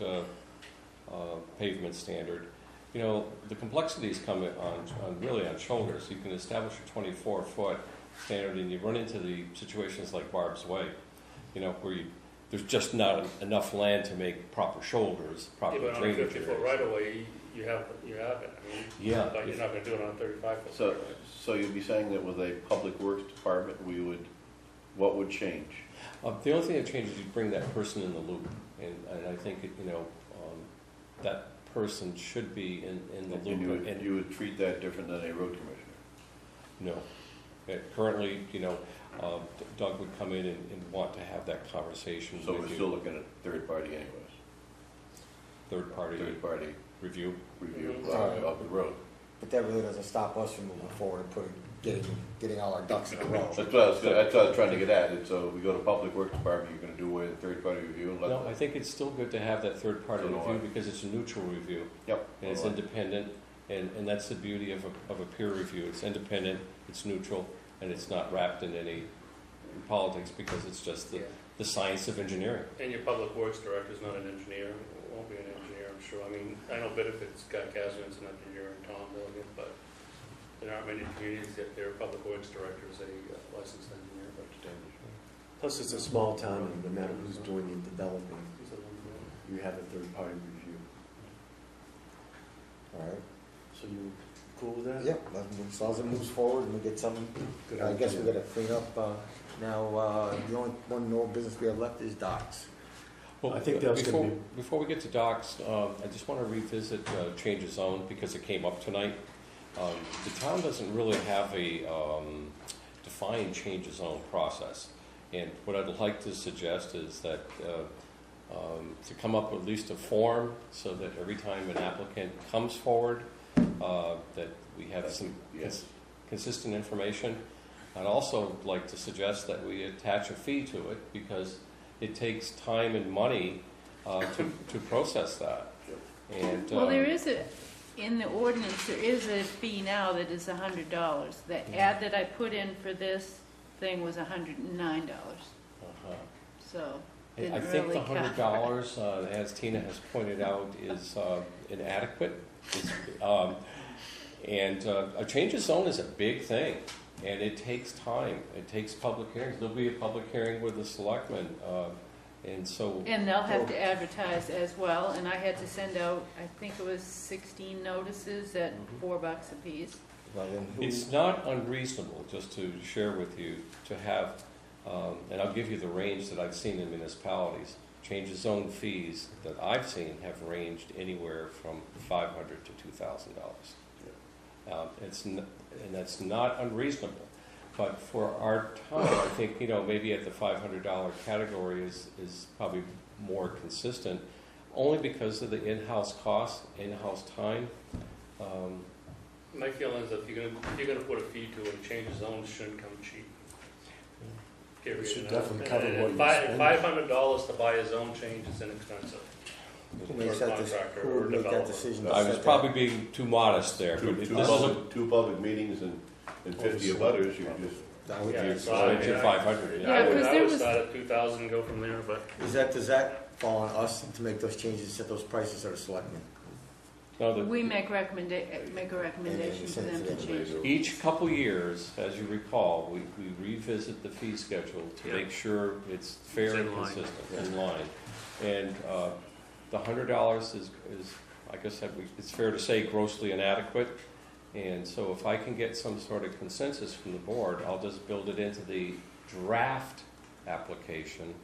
Speaker 12: pavement standard, the complexities come on shoulders. You can establish a 24-foot standard, and you run into the situations like Barb's Way, where there's just not enough land to make proper shoulders, proper
Speaker 8: Even on a
Speaker 12: drainage
Speaker 8: 50-foot
Speaker 12: areas.
Speaker 8: right-of-way, you have it. I mean,
Speaker 12: Yeah.
Speaker 8: but you're not going to do it on a 35-foot.
Speaker 7: So,
Speaker 8: right-of-way.
Speaker 7: so you'd be saying that with a public works department, what would change?
Speaker 12: The only thing that changes is you bring that person in the loop, and I think that person should be in the
Speaker 7: And
Speaker 12: loop.
Speaker 7: you would treat that different than a road commissioner?
Speaker 12: No. Currently, Doug would come in and want to have that conversation
Speaker 7: So
Speaker 12: with
Speaker 7: we're
Speaker 12: you.
Speaker 7: still looking at third party anyways?
Speaker 12: Third party review.
Speaker 7: Review
Speaker 3: Mhm.
Speaker 7: of the road.
Speaker 3: But that really doesn't stop us from moving forward and getting all our ducks in a row.
Speaker 7: That's what I was trying to get at. So we go to public works department, you're gonna do away with third party review and let
Speaker 12: No, I think it's still good to have that third party
Speaker 7: So do
Speaker 12: review
Speaker 7: I.
Speaker 12: because it's a neutral review.
Speaker 7: Yep.
Speaker 12: And it's
Speaker 7: So do I.
Speaker 12: independent, and that's the beauty of a peer review. It's independent, it's neutral, and it's not wrapped in any politics because it's just the science of engineering.
Speaker 8: And your public works director is not an engineer, won't be an engineer, I'm sure. I mean, I know Bedford's got Casman's an engineer and Tom Milligan, but there aren't many communities that their public works director is a licensed engineer. But
Speaker 1: Plus, it's a small town, and no matter who's doing the developing, you have a third-party review.
Speaker 3: All right.
Speaker 1: So you cool with that?
Speaker 3: Yeah, as long as it moves forward and we get some,
Speaker 1: Good
Speaker 3: I guess we
Speaker 1: idea.
Speaker 3: gotta clean up, now, the only one more business we have left is docks.
Speaker 12: Well,
Speaker 1: I think that was gonna
Speaker 12: before we get to docks, I just want to revisit change of zone because it came up tonight. The town doesn't really have a defined change of zone process. And what I'd like to suggest is that to come up with at least a form so that every time an applicant comes forward, that we have some
Speaker 7: Yes.
Speaker 12: consistent information. I'd also like to suggest that we attach a fee to it because it takes time and money to process that. And
Speaker 11: Well, there is in the ordinance, there is a fee now that is $100. The ad that I put in for this thing was $109, so
Speaker 12: I
Speaker 11: didn't
Speaker 12: think
Speaker 11: really
Speaker 12: the
Speaker 11: count.
Speaker 12: $100, as Tina has pointed out, is inadequate. And a change of zone is a big thing, and it takes time. It takes public hearings. There'll be a public hearing with the selectmen, and so.
Speaker 11: And they'll have to advertise as well, and I had to send out, I think it was 16 notices at $4 a piece.
Speaker 3: Well, then who-
Speaker 12: It's not unreasonable, just to share with you, to have, and I'll give you the range that I've seen in municipalities. Change of zone fees that I've seen have ranged anywhere from $500 to $2,000. And that's not unreasonable. But for our time, I think, maybe at the $500 category is probably more consistent, only because of the in-house cost, in-house time.
Speaker 14: My feeling is if you're gonna put a fee to it, change of zones shouldn't come cheap. Period.
Speaker 1: It should definitely cover
Speaker 14: And
Speaker 1: what you spend.
Speaker 14: $500 to buy a zone change is inexpensive.
Speaker 3: Who makes that,
Speaker 14: Contractor
Speaker 3: who
Speaker 14: or
Speaker 3: would make that
Speaker 14: developer.
Speaker 3: decision? to
Speaker 12: I was
Speaker 3: set
Speaker 12: probably being too modest there,
Speaker 7: Two
Speaker 12: but this is a,
Speaker 7: public meetings and 50 abutters, you just.
Speaker 3: that? I would
Speaker 14: Yeah,
Speaker 3: think
Speaker 14: so
Speaker 3: so.
Speaker 14: I-
Speaker 12: it's at 500.
Speaker 11: Yeah,
Speaker 14: I would
Speaker 11: 'cause there was-
Speaker 14: start at 2,000 and go from there, but
Speaker 3: Does that fall on us to make those changes, set those prices, or the selectmen?
Speaker 12: No,
Speaker 11: We make a recommendation for them to change it.
Speaker 12: each couple years, as you recall, we revisit the fee schedule to
Speaker 14: Yeah.
Speaker 12: make sure it's fair
Speaker 14: It's in
Speaker 12: and
Speaker 14: line.
Speaker 12: consistent, in line. And the $100 is, like I said, it's fair to say grossly inadequate. And so if I can get some sort of consensus from the board, I'll just build it into the draft application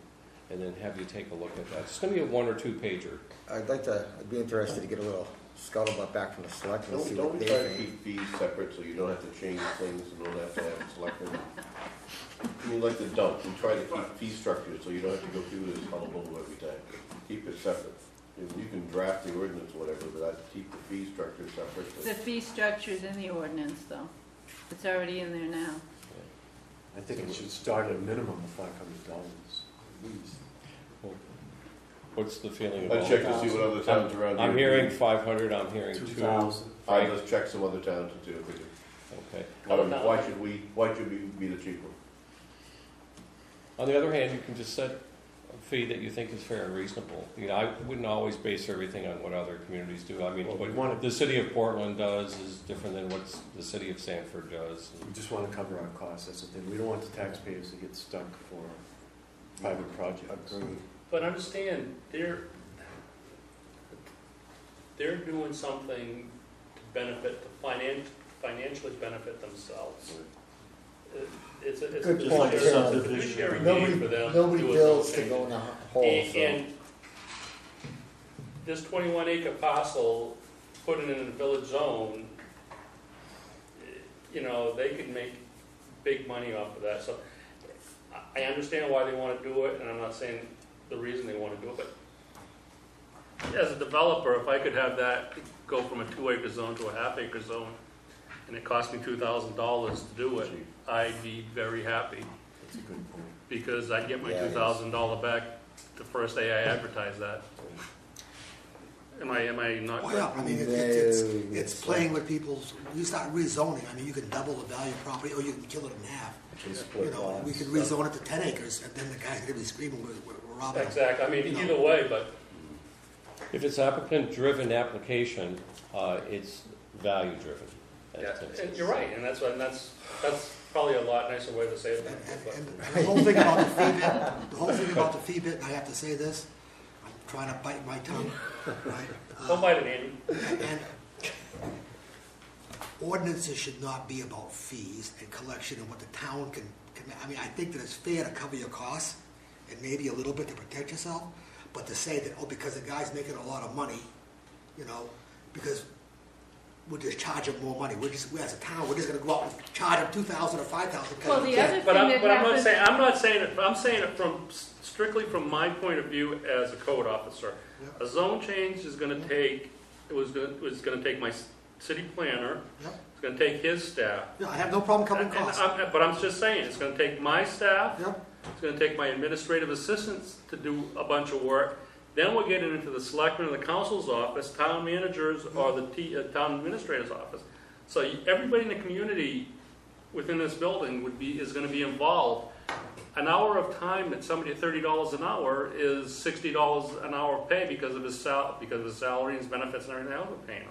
Speaker 12: and then have you take a look at that. It's going to be a 1 or 2 pager.
Speaker 3: I'd be interested to get a little scuttlebutt back from the selectmen, see
Speaker 7: Don't
Speaker 3: what
Speaker 7: we
Speaker 3: they
Speaker 7: try to
Speaker 3: think.
Speaker 7: keep fees separate so you don't have to change things and don't have to have selectmen? I mean, like the dump, we try to keep fee structures so you don't have to go through this hullabaloo every time. Keep it separate. You can draft the ordinance or whatever, but I'd keep the fee structure separate.
Speaker 11: The fee structure's in the ordinance, though. It's already in there now.
Speaker 1: I think it should start at a minimum of $500 at least.
Speaker 12: What's the feeling
Speaker 7: I'd
Speaker 12: about
Speaker 7: check to see what other towns around here.
Speaker 12: I'm hearing 500, I'm hearing 2.
Speaker 1: 2,000.
Speaker 7: I'd just check some other towns and see what they do.
Speaker 12: Okay.
Speaker 7: Why should we be the cheaper?
Speaker 12: On the other hand, you can just set a fee that you think is fair and reasonable. I wouldn't always base everything on what other communities do. I mean,
Speaker 1: Well, we
Speaker 12: what
Speaker 1: wanna-
Speaker 12: the city of Portland does is different than what the city of Sanford does.
Speaker 1: We just want to cover our costs, that's the thing. We don't want the taxpayers to get stuck for private projects.
Speaker 3: Agreed.
Speaker 14: But understand, they're doing something to benefit, financially benefit themselves. It's a
Speaker 3: Good point,
Speaker 14: fiduciary gain for them.
Speaker 3: Nobody
Speaker 14: to do a
Speaker 3: builds to
Speaker 14: change.
Speaker 3: go in a hole, so.
Speaker 14: And this 21-acre parcel, putting it in a village zone, they could make big money off of that. So I understand why they want to do it, and I'm not saying the reason they want to do it, but as a developer, if I could have that go from a 2-acre zone to a half-acre zone, and it cost me $2,000 to do it, I'd be very happy,
Speaker 1: That's a good point.
Speaker 14: because I'd get my
Speaker 3: Yeah, it is.
Speaker 14: $2,000 back the first day I advertised that. Am I not?
Speaker 4: Well, yeah, I mean, it's playing with people's, you start rezoning, I mean, you can double the value of property, or you can kill it in half. We could rezone it to 10 acres, and then the guy's gonna be screaming, we're robbing him.
Speaker 14: Exactly, I mean, either way, but
Speaker 12: If it's applicant-driven application, it's value-driven.
Speaker 14: yeah, and you're right, and that's probably a lot nicer way to say it.
Speaker 4: And the whole thing about the fee bit, and I have to say this, I'm trying to bite my tongue, right?
Speaker 14: Don't bite it, Andy.
Speaker 4: And ordinances should not be about fees and collection and what the town can, I mean, I think that it's fair to cover your costs and maybe a little bit to protect yourself, but to say that, because the guy's making a lot of money, because we'll just charge him more money. We as a town, we're just gonna go out and charge him $2,000 or $5,000.
Speaker 11: Well, the other
Speaker 14: But
Speaker 11: thing
Speaker 14: I'm
Speaker 11: that
Speaker 14: not
Speaker 11: happens,
Speaker 14: saying, I'm saying it from, strictly from my point of view as a code officer.
Speaker 4: Yeah.
Speaker 14: A zone change is gonna take, it was gonna take my city planner,
Speaker 4: Yeah.
Speaker 14: it's gonna take his staff.
Speaker 4: Yeah, I have no problem covering costs.
Speaker 14: But I'm just saying, it's gonna take my staff,
Speaker 4: Yeah.
Speaker 14: it's gonna take my administrative assistants to do a bunch of work, Then we're getting into the selectman and the council's office, town managers, or the town administrator's office. So everybody in the community within this building is gonna be involved. An hour of time that somebody at $30 an hour is $60 an hour pay because of his salary, his benefits, and everything else we're paying him.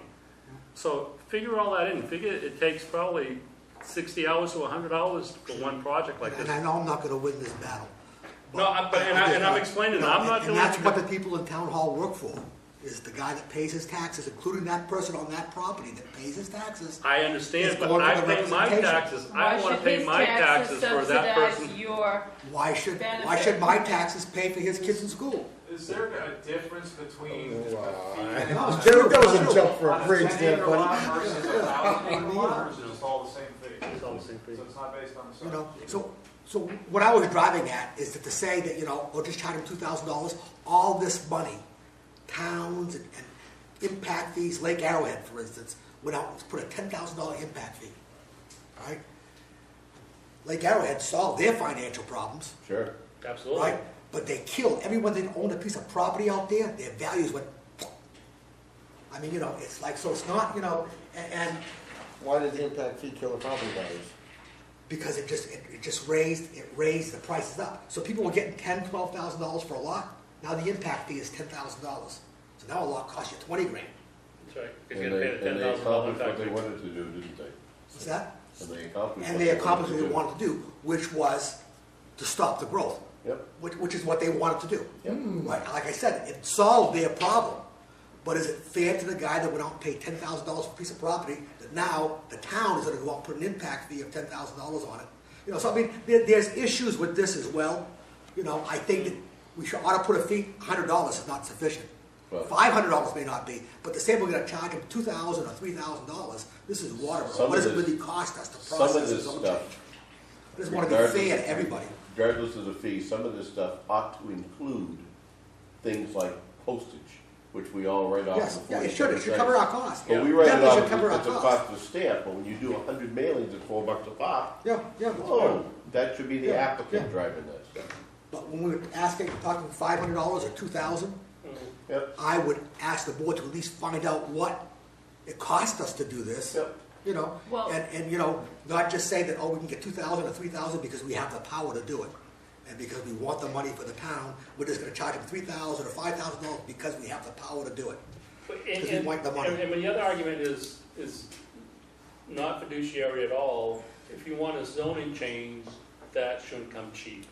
Speaker 14: So figure all that in. Figure it takes probably 60 hours to 100 hours for one project like this.
Speaker 4: And I know I'm not gonna win this battle.
Speaker 14: No, I'm explaining that. I'm not doing
Speaker 4: And that's
Speaker 14: it.
Speaker 4: what the people in town hall work for, is the guy that pays his taxes, including that person on that property that pays his taxes.
Speaker 14: I understand,
Speaker 4: It's
Speaker 14: but
Speaker 4: going
Speaker 14: I
Speaker 4: for the
Speaker 14: pay my
Speaker 4: representation.
Speaker 14: taxes. I want to pay my taxes for that person.
Speaker 4: Why should my taxes pay for his kids in school?
Speaker 15: Is there a difference between
Speaker 3: There doesn't jump for a
Speaker 15: on
Speaker 3: bridge
Speaker 15: 10
Speaker 3: there,
Speaker 15: acre
Speaker 3: buddy.
Speaker 15: lot versus a 1,000 acre lot, or is it just all the same fee?
Speaker 14: It's all the same fee.
Speaker 15: So it's not based on the size?
Speaker 4: You know, so what I was driving at is that to say that, you know, we'll just charge them $2,000, all this money, towns and impact fees, Lake Arrowhead, for instance, went out and put a $10,000 impact fee, all right? Lake Arrowhead solved their financial problems,
Speaker 7: Sure.
Speaker 14: Absolutely.
Speaker 4: right? But they killed everyone that owned a piece of property out there, their values went, I mean, you know, it's like, so it's not, you know, and
Speaker 3: Why did the impact fee kill the property values?
Speaker 4: because it just raised the prices up. So people were getting $10,000, $12,000 for a lot. Now the impact fee is $10,000. So now a lot costs you $20,000.
Speaker 14: That's right.
Speaker 7: And
Speaker 14: You're gonna pay a
Speaker 7: they
Speaker 14: $10,000
Speaker 7: accomplished what
Speaker 14: impact
Speaker 7: they
Speaker 14: fee.
Speaker 7: wanted to do, didn't they?
Speaker 4: What's that?
Speaker 7: And they accomplished
Speaker 4: And
Speaker 7: what
Speaker 4: they accomplished what they
Speaker 7: do.
Speaker 4: wanted to do, which was to stop the growth.
Speaker 7: Yep.
Speaker 4: Which is what they wanted to do.
Speaker 7: Yep.
Speaker 4: Right? Like I said, it solved their problem. But is it fair to the guy that went out and paid $10,000 for a piece of property that now the town is going to go out and put an impact fee of $10,000 on it? You know, so I mean, there's issues with this as well. You know, I think that we ought to put a fee. $100 is not sufficient.
Speaker 7: Well,
Speaker 4: $500 may not be, but to say we're going to charge them $2,000 or $3,000, this is Waterboro.
Speaker 7: Some
Speaker 4: What does
Speaker 7: of
Speaker 4: it
Speaker 7: this-
Speaker 4: really cost us to
Speaker 7: some
Speaker 4: process
Speaker 7: of this
Speaker 4: this
Speaker 7: stuff,
Speaker 4: change? I just want to be fair to everybody.
Speaker 7: regardless of the fee, some of this stuff ought to include things like postage, which we all write off.
Speaker 4: Yes,
Speaker 7: the
Speaker 4: yeah, it should
Speaker 7: 47
Speaker 4: cover our
Speaker 7: cents.
Speaker 4: costs.
Speaker 7: But we write it
Speaker 4: Definitely
Speaker 7: off
Speaker 4: should cover our
Speaker 7: as a
Speaker 4: costs.
Speaker 7: cost of stamp, but when you do 100 mailings at $4 a pop,
Speaker 4: Yeah, yeah.
Speaker 7: whoa, that should be the
Speaker 4: Yeah,
Speaker 7: applicant
Speaker 4: yeah.
Speaker 7: driving this.
Speaker 4: But when we were talking $500 or $2,000,
Speaker 7: Yep,
Speaker 4: I would ask the board to at least find out what it cost us to do this.
Speaker 7: yep.
Speaker 4: You know,
Speaker 11: Well-
Speaker 4: and you know, not just say that, oh, we can get $2,000 or $3,000 because we have the power to do it. And because we want the money for the town, we're just gonna charge them $3,000 or $5,000 because we have the power to do it. Because we want the money.
Speaker 14: And the other argument is not fiduciary at all. If you want a zoning change, that shouldn't come cheap,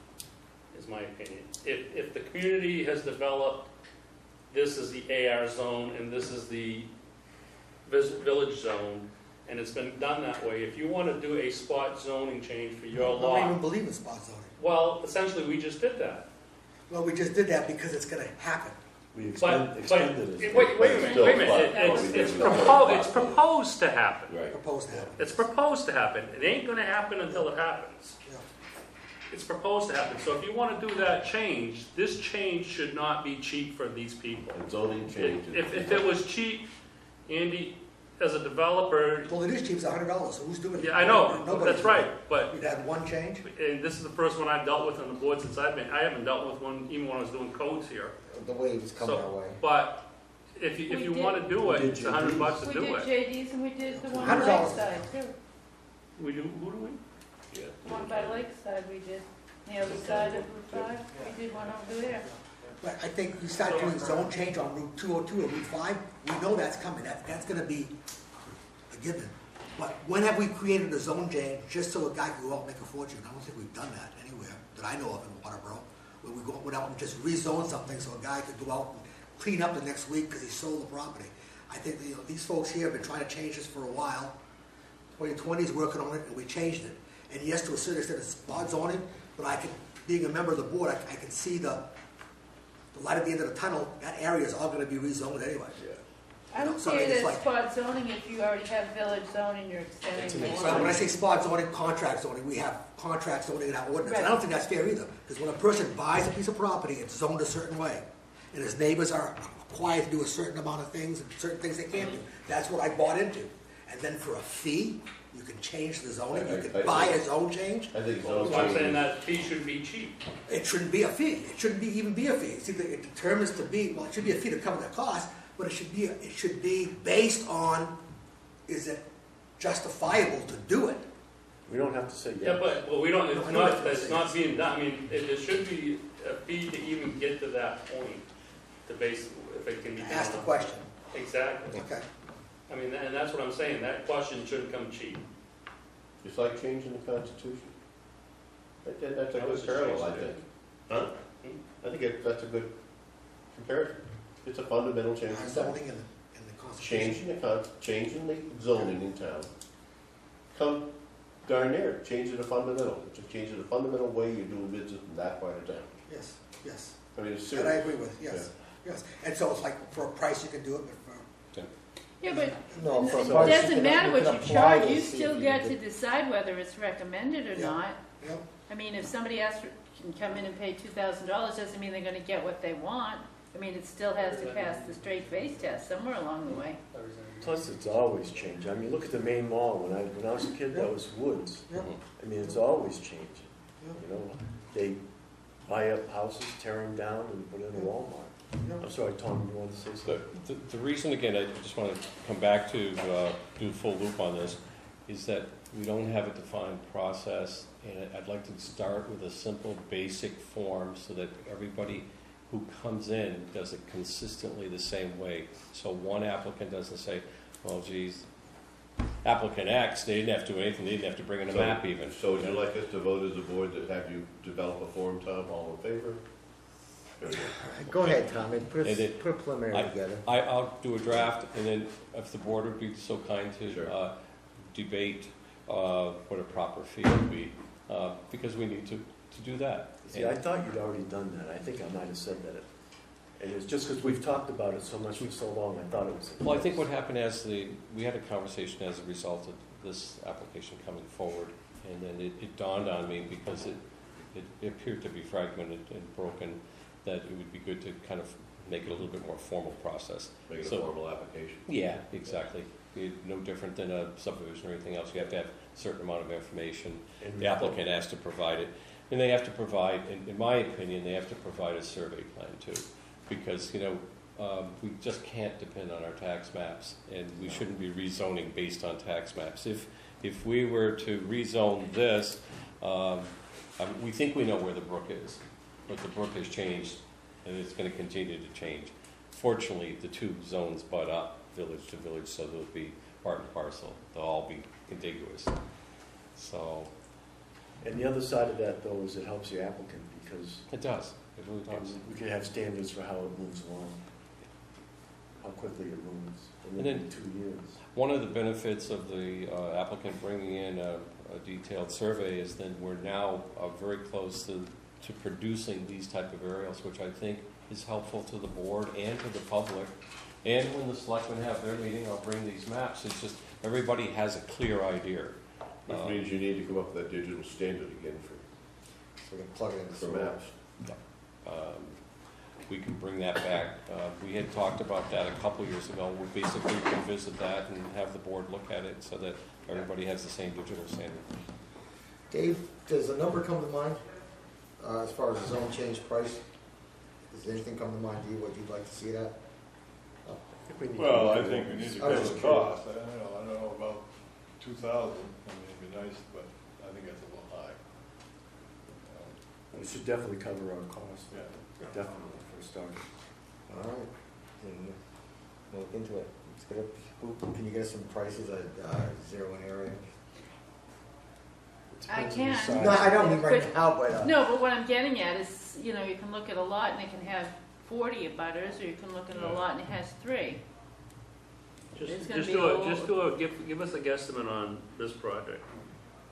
Speaker 14: is my opinion. If the community has developed, this is the AR zone and this is the village zone, and it's been done that way, if you want to do a spot zoning change for your
Speaker 4: I don't even
Speaker 14: lot,
Speaker 4: believe in spot zoning.
Speaker 14: well, essentially, we just did that.
Speaker 4: Well, we just did that because it's gonna happen.
Speaker 1: We
Speaker 14: But,
Speaker 1: extended it.
Speaker 14: wait a minute, it's proposed to happen.
Speaker 7: Right.
Speaker 4: Proposed to happen.
Speaker 14: It's proposed to happen. It ain't gonna happen until it happens.
Speaker 4: Yeah.
Speaker 14: It's proposed to happen. So if you wanna do that change, this change should not be cheap for these people.
Speaker 7: And zoning changes.
Speaker 14: If it was cheap, Andy, as a developer,
Speaker 4: Well, it is cheap, it's $100, so who's doing it?
Speaker 14: yeah, I know,
Speaker 4: Nobody.
Speaker 14: that's right, but,
Speaker 4: We've had one change.
Speaker 14: and this is the first one I've dealt with on the board since I haven't dealt with one even when I was doing codes here.
Speaker 3: The wave is coming our way.
Speaker 14: But if you wanna do it, it's $100 to
Speaker 11: We
Speaker 14: do
Speaker 11: did
Speaker 14: it.
Speaker 11: JD's and we did the one on
Speaker 4: $100.
Speaker 11: Lakeside too.
Speaker 14: We do, who do we?
Speaker 7: Yeah.
Speaker 11: One by Lakeside we did, the other side of Route 5, we did one over there.
Speaker 4: But I think you start doing zone change on Route 202 or Route 5, we know that's coming, that's gonna be a given. But when have we created a zone change just so a guy can go out and make a fortune? I don't think we've done that anywhere that I know of in Waterboro, where we went out and just rezone something so a guy could go out and clean up the next week because he sold the property. I think, you know, these folks here have been trying to change this for a while. 2020 is working on it, and we changed it. And yes, to a certain extent, it's spot zoning, but I can, being a member of the board, I can see the light at the end of the tunnel. That area is all gonna be rezoned anyway.
Speaker 11: I don't
Speaker 4: So
Speaker 11: see it
Speaker 4: it's
Speaker 11: as
Speaker 4: like-
Speaker 11: spot zoning if you already have village zoning, you're extending the
Speaker 4: Well, when I
Speaker 11: line.
Speaker 4: say spot zoning, contract zoning, we have contract zoning in our ordinance. And I don't think that's fair either, because when a person buys a piece of property, it's zoned a certain way. And his neighbors are required to do a certain amount of things, and certain things they can't do. That's what I bought into. and then for a fee, you can change the zoning, you
Speaker 7: I-
Speaker 4: can buy a zone change.
Speaker 7: I think
Speaker 14: So
Speaker 7: zone
Speaker 14: I'm saying
Speaker 7: changes,
Speaker 14: that fee should be cheap.
Speaker 4: It shouldn't be a fee. It shouldn't even be a fee. It's either, it determines to be, well, it should be a fee to cover the cost, but it should be based on, is it justifiable to do it?
Speaker 1: We don't have to say
Speaker 14: Yeah,
Speaker 1: yes.
Speaker 14: but we don't,
Speaker 4: No, I know that's what
Speaker 14: it's
Speaker 4: I'm
Speaker 14: not
Speaker 4: saying.
Speaker 14: being done, I mean, it should be a fee to even get to that point, to base, if it can be done.
Speaker 4: Ask the question.
Speaker 14: Exactly.
Speaker 4: Okay.
Speaker 14: I mean, and that's what I'm saying, that question shouldn't come cheap.
Speaker 7: it's like changing the Constitution. That's a
Speaker 14: That was
Speaker 7: good
Speaker 14: just
Speaker 7: parallel, I
Speaker 14: changed
Speaker 7: think. Huh? I think that's a good comparison. It's a fundamental change
Speaker 4: Our
Speaker 7: in town.
Speaker 4: zoning in the Constitution.
Speaker 7: Changing the zoning in town. Come darn near, changing the fundamental. It's changing the fundamental way you're doing business in that part of town.
Speaker 4: Yes, yes.
Speaker 7: I mean, it's
Speaker 4: That I
Speaker 7: serious.
Speaker 4: agree with, yes, yes. And so it's like, for a price you can do it, but for,
Speaker 11: Yeah, but
Speaker 3: No,
Speaker 11: it
Speaker 3: for a price,
Speaker 11: doesn't
Speaker 3: you can-
Speaker 11: matter
Speaker 3: you
Speaker 11: what
Speaker 3: can
Speaker 11: you
Speaker 3: apply
Speaker 11: charge,
Speaker 3: to
Speaker 11: you
Speaker 3: see
Speaker 11: still
Speaker 3: if
Speaker 11: get to
Speaker 3: could-
Speaker 11: decide whether it's recommended or
Speaker 4: Yeah.
Speaker 11: not.
Speaker 4: you know,
Speaker 11: I mean, if somebody can come in and pay $2,000, doesn't mean they're gonna get what they want. I mean, it still has to pass the straight face test somewhere along the way.
Speaker 1: Plus, it's always changed. I mean, look at the main mall. When I was a kid, that was woods.
Speaker 4: yeah,
Speaker 1: I mean, it's always changing.
Speaker 4: yeah,
Speaker 1: You know, they buy up houses, tear them down, and put in a Walmart.
Speaker 4: yeah.
Speaker 1: I'm sorry, Tom, you wanted to say something?
Speaker 12: The reason, again, I just want to come back to do a full loop on this, is that we don't have a defined process, and I'd like to start with a simple, basic form so that everybody who comes in does it consistently the same way. So one applicant doesn't say, well, geez, applicant X, they didn't have to do anything, they didn't have to bring in a map even.
Speaker 7: So would you like us to vote as a board that have you develop a form, Tom, all in favor?
Speaker 3: Go ahead, Tom, and put
Speaker 12: And
Speaker 3: a
Speaker 12: it-
Speaker 3: preliminary together.
Speaker 12: I'll do a draft, and then if the board would be so kind to
Speaker 7: Sure.
Speaker 12: debate what a proper fee would be, because we need to do that.
Speaker 1: See, I thought you'd already done that. I think I might have said that. And it's just because we've talked about it so much for so long, I thought it was.
Speaker 12: Well, I think what happened we had a conversation as a result of this application coming forward, and then it dawned on me, because it appeared to be fragmented and broken, that it would be good to kind of make it a little bit more formal process.
Speaker 7: Make it a
Speaker 12: So-
Speaker 7: formal application.
Speaker 12: Yeah, exactly. No different than a subdivision or anything else. You have to have a certain amount of information.
Speaker 1: And
Speaker 12: The applicant has to provide it. And they have to provide, in my opinion, they have to provide a survey plan too. Because, we just can't depend on our tax maps, and we shouldn't be rezoning based on tax maps. If we were to rezone this, we think we know where the brook is, but the brook has changed, and it's going to continue to change. Fortunately, the two zones butt up, village to village, so they'll be part and parcel. They'll all be contiguous. So
Speaker 1: And the other side of that, though, is it helps the applicant, because
Speaker 12: it does. It really does.
Speaker 1: we can have standards for how it moves along, how quickly it moves,
Speaker 12: And
Speaker 1: in
Speaker 12: then-
Speaker 1: 2 years.
Speaker 12: One of the benefits of the applicant bringing in a detailed survey is that we're now very close to producing these type of aerials, which I think is helpful to the board and to the public. And when the selectmen have their meeting, I'll bring these maps. It's just, everybody has a clear idea.
Speaker 7: Which means you need to come up with that digital standard again
Speaker 3: So we can plug it in the
Speaker 7: for
Speaker 3: sewer.
Speaker 7: maps.
Speaker 12: We can bring that back. We had talked about that a couple years ago. We'll basically revisit that and have the board look at it so that everybody has the same digital standard.
Speaker 3: Dave, does a number come to mind, as far as the zone change price? Does anything come to mind to you, what you'd like to see it at?
Speaker 13: Well, I think we need to
Speaker 3: I was
Speaker 13: cover
Speaker 3: just
Speaker 13: the cost. I don't know about 2,000. I mean, it'd be nice, but I think that's a little high.
Speaker 1: We should definitely cover our costs,
Speaker 13: Yeah.
Speaker 1: definitely, for a start.
Speaker 3: All right, then we'll look into it. Let's get can you get us some prices at zero in area?
Speaker 1: It
Speaker 11: I
Speaker 1: depends on the
Speaker 11: can.
Speaker 1: size.
Speaker 3: No, I don't mean right
Speaker 11: But-
Speaker 3: now, but.
Speaker 11: No, but what I'm getting at is, you can look at a lot and it can have 40 abutters, or you can look at a lot and it has 3. It's gonna be
Speaker 14: Give us a guesstimate on this project.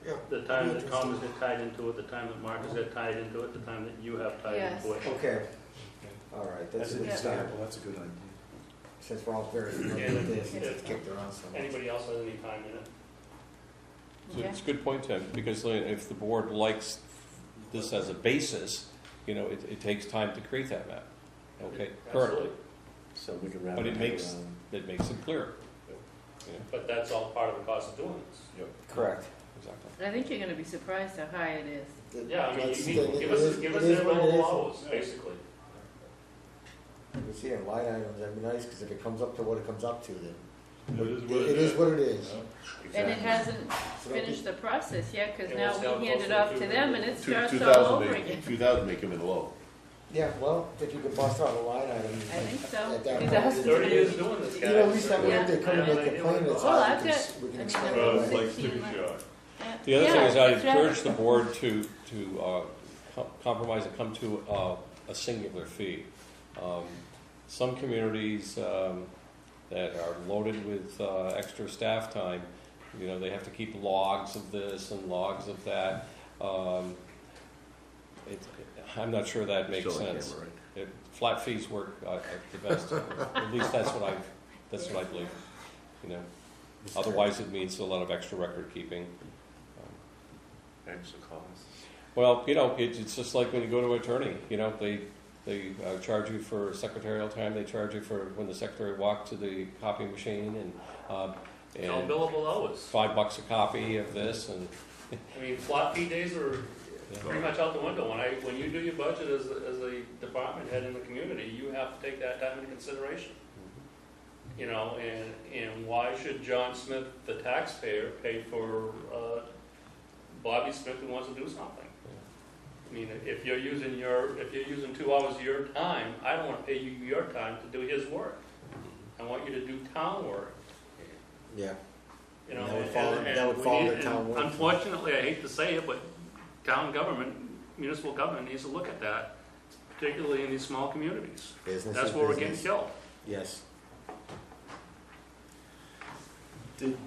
Speaker 4: Yeah.
Speaker 14: The time that Thomas got tied into it, the time that Marcus got tied into it, the time that you have tied
Speaker 11: Yes.
Speaker 14: into it.
Speaker 3: Okay, all right, that's
Speaker 1: As
Speaker 3: a
Speaker 1: an
Speaker 3: good start.
Speaker 1: example, that's a good idea.
Speaker 3: Since we're all very familiar with this, since it's kicked around so much.
Speaker 14: Anybody else has any time in it?
Speaker 12: So
Speaker 11: Okay.
Speaker 12: it's a good point, Tim, because if the board likes this as a basis, it takes time to create that map. Okay, currently,
Speaker 14: Absolutely.
Speaker 1: So we can wrap
Speaker 12: but
Speaker 1: it
Speaker 12: it makes
Speaker 1: around.
Speaker 12: it clear.
Speaker 14: but that's all part of the cost of doing this.
Speaker 7: Yep.
Speaker 3: Correct.
Speaker 12: Exactly.
Speaker 11: I think you're gonna be surprised how high it is.
Speaker 14: Yeah, I mean,
Speaker 3: That's
Speaker 14: you need,
Speaker 3: the-
Speaker 14: give
Speaker 3: it
Speaker 14: us,
Speaker 3: is-
Speaker 14: give
Speaker 3: it
Speaker 14: us
Speaker 3: is
Speaker 14: their
Speaker 3: what it
Speaker 14: normal
Speaker 3: is.
Speaker 14: hours, basically.
Speaker 3: You can see in line items, that'd be nice, because if it comes up to what it comes up to, then
Speaker 13: It is what
Speaker 3: it is what it is.
Speaker 13: Yeah.
Speaker 11: And it hasn't
Speaker 3: So don't
Speaker 11: finished the process yet, because
Speaker 14: And
Speaker 11: now
Speaker 14: we'll see how
Speaker 11: we hand
Speaker 14: close
Speaker 11: it
Speaker 14: to
Speaker 11: off
Speaker 14: the
Speaker 11: to
Speaker 14: two-
Speaker 11: them and it starts all
Speaker 7: 2,000
Speaker 11: over
Speaker 7: may,
Speaker 11: again.
Speaker 7: 2,000 may come in low.
Speaker 3: Yeah, well, if you could bust out a line item.
Speaker 11: I think so.
Speaker 3: at that
Speaker 11: 2000.
Speaker 3: point,
Speaker 14: 30 years doing this,
Speaker 3: You
Speaker 14: guys.
Speaker 3: know, at least that way, if they
Speaker 14: Yeah.
Speaker 3: come and
Speaker 14: I
Speaker 3: they
Speaker 14: have no
Speaker 3: complain,
Speaker 14: idea
Speaker 3: it's
Speaker 11: Well,
Speaker 3: all,
Speaker 11: I've
Speaker 3: we
Speaker 11: got-
Speaker 3: can, we can
Speaker 11: I mean,
Speaker 3: explain
Speaker 13: Well,
Speaker 3: it
Speaker 13: it's
Speaker 3: away.
Speaker 13: like stick a shot.
Speaker 12: The other thing
Speaker 11: Yeah,
Speaker 12: is I
Speaker 11: that's right.
Speaker 12: encourage the board to compromise and come to a singular fee. Some communities that are loaded with extra staff time, you know, they have to keep logs of this and logs of that. I'm not sure that makes
Speaker 7: Still on
Speaker 12: sense.
Speaker 7: camera,
Speaker 12: Flat fees work the best. At least that's what I believe. You know, otherwise it means a lot of extra record keeping.
Speaker 2: Extra costs.
Speaker 12: Well, you know, it's just like when you go to an attorney, you know, they charge you for secretarial time, they charge you for when the secretary walked to the copy machine, and
Speaker 14: All billable hours.
Speaker 12: $5 a copy of this, and
Speaker 14: I mean, flat fee days are pretty much out the window. When you do your budget as a department head in the community, you have to take that time into consideration. You know, and why should John Smith, the taxpayer, pay for Bobby Smith who wants to do something? I mean, if you're using 2 hours of your time, I don't want to pay you your time to do his work. I want you to do town work.
Speaker 3: Yeah.
Speaker 14: You know,
Speaker 3: That would fall- that would
Speaker 14: we
Speaker 3: fall
Speaker 14: need-
Speaker 3: under town
Speaker 14: and
Speaker 3: work.
Speaker 14: Unfortunately, I hate to say it, but town government, municipal government needs to look at that, particularly in these small communities.
Speaker 3: Business
Speaker 14: That's
Speaker 3: is
Speaker 14: where we're getting
Speaker 3: business.
Speaker 14: killed.
Speaker 3: Yes.
Speaker 1: Did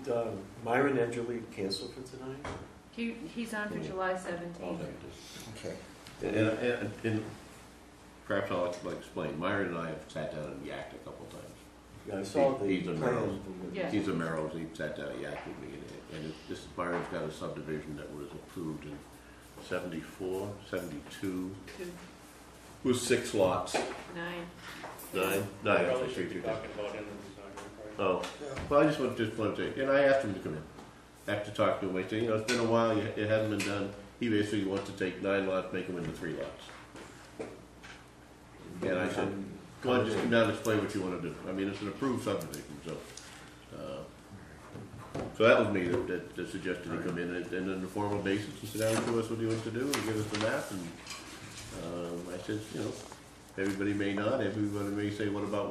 Speaker 1: Myron Edgerly cancel for tonight?
Speaker 11: He's on for July 17th.
Speaker 3: Okay.
Speaker 7: And perhaps I'll explain. Myron and I have sat down and yacked a couple times.
Speaker 1: Yeah, I saw the
Speaker 7: He's a
Speaker 1: plans.
Speaker 7: Merrill's.
Speaker 11: Yeah.
Speaker 7: He's a Merrill's, he sat down and yacked with me, and Myron's got a subdivision that was approved in 74, 72, with 6 lots.
Speaker 11: 9.
Speaker 7: 9?
Speaker 14: I
Speaker 7: 9,
Speaker 14: probably
Speaker 7: okay,
Speaker 14: should be
Speaker 7: 3,
Speaker 14: talking about him and he's not here, right?
Speaker 7: Oh, well, I just want to say, and I asked him to come in. After talking to him, I said, you know, it's been a while, it hasn't been done. He basically wants to take 9 lots, make them into 3 lots. And I said, go on, just come down and explain what you want to do. I mean, it's an approved subdivision, so. So that was me that suggested he come in and on a formal basis and sit down and show us what he wants to do and give us the map. And I said, you know, everybody may not, everybody may say, what about,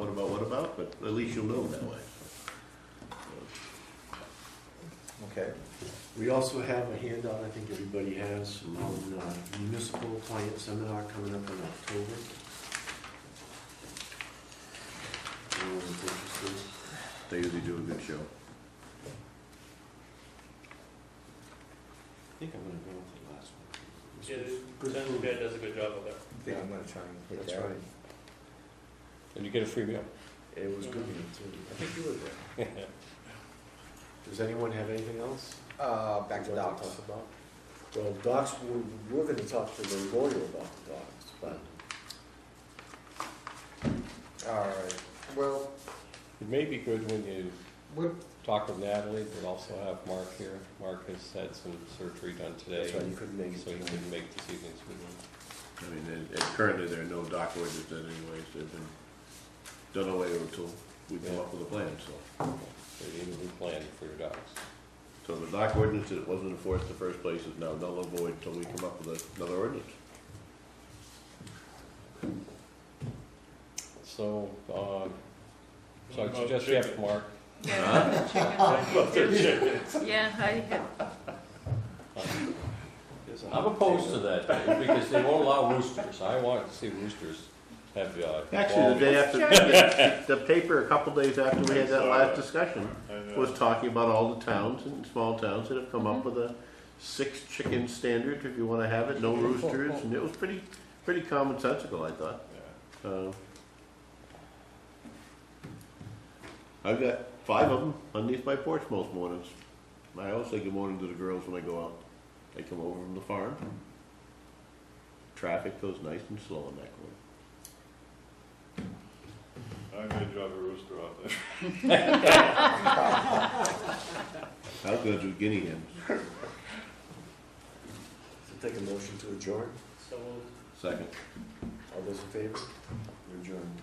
Speaker 7: but at least you'll know that way.
Speaker 3: Okay.
Speaker 1: We also have a handout, I think everybody has, on Municipal Client Seminar coming up in October. Anyone's interested?
Speaker 7: They usually do a good show.
Speaker 1: I think I'm gonna go with the last one. This
Speaker 14: Yeah,
Speaker 1: was good
Speaker 14: Jensen
Speaker 1: food.
Speaker 14: does a good job of it.
Speaker 3: I think I'm gonna try and hit
Speaker 1: That's
Speaker 3: that.
Speaker 1: right.
Speaker 12: you get a free meal.
Speaker 1: It was good meat too. I think you were there. Does anyone have anything else?
Speaker 3: Back to
Speaker 1: you'd like
Speaker 3: docs.
Speaker 1: talk about? Well, docs, we're gonna talk to the lawyer about the docs, but
Speaker 3: All right. Well,
Speaker 12: It may be good when you
Speaker 3: what,
Speaker 12: talk with Natalie, but also have Mark here. Mark has had some surgery done today,
Speaker 1: that's right, you couldn't make it
Speaker 12: so he
Speaker 1: tonight.
Speaker 12: couldn't make this evening's meeting.
Speaker 7: I mean, and currently there are no dock ordinances anyways. They've been done away with until we come up with a plan, so.
Speaker 12: So you need a new plan for your dogs.
Speaker 7: So the dock ordinance that wasn't enforced in the first place is now null and void until we come up with another ordinance.
Speaker 12: So,
Speaker 13: What
Speaker 12: I
Speaker 13: about
Speaker 12: suggest you have
Speaker 13: chicken?
Speaker 12: Mark.
Speaker 11: Yeah, I have.
Speaker 12: I'm opposed to that, Dave, because they won't allow roosters. I want to see roosters have,
Speaker 7: Actually, the day after, the paper, a couple days after we had that last discussion,
Speaker 13: I know.
Speaker 7: was talking about all the towns and small towns that have come up with a 6 chicken standard, if you wanna have it, no roosters, and it was pretty commonsensical, I thought. I've got 5 of them underneath my porch most mornings. I always say good morning to the girls when I go out. They come over from the farm. Traffic goes nice and slow in that corner.
Speaker 13: I may drive a rooster out there.
Speaker 7: Shotguns with guinea hens.
Speaker 1: So take a motion to adjourn.
Speaker 8: So
Speaker 7: Second.
Speaker 1: All those in favor? We're adjourned.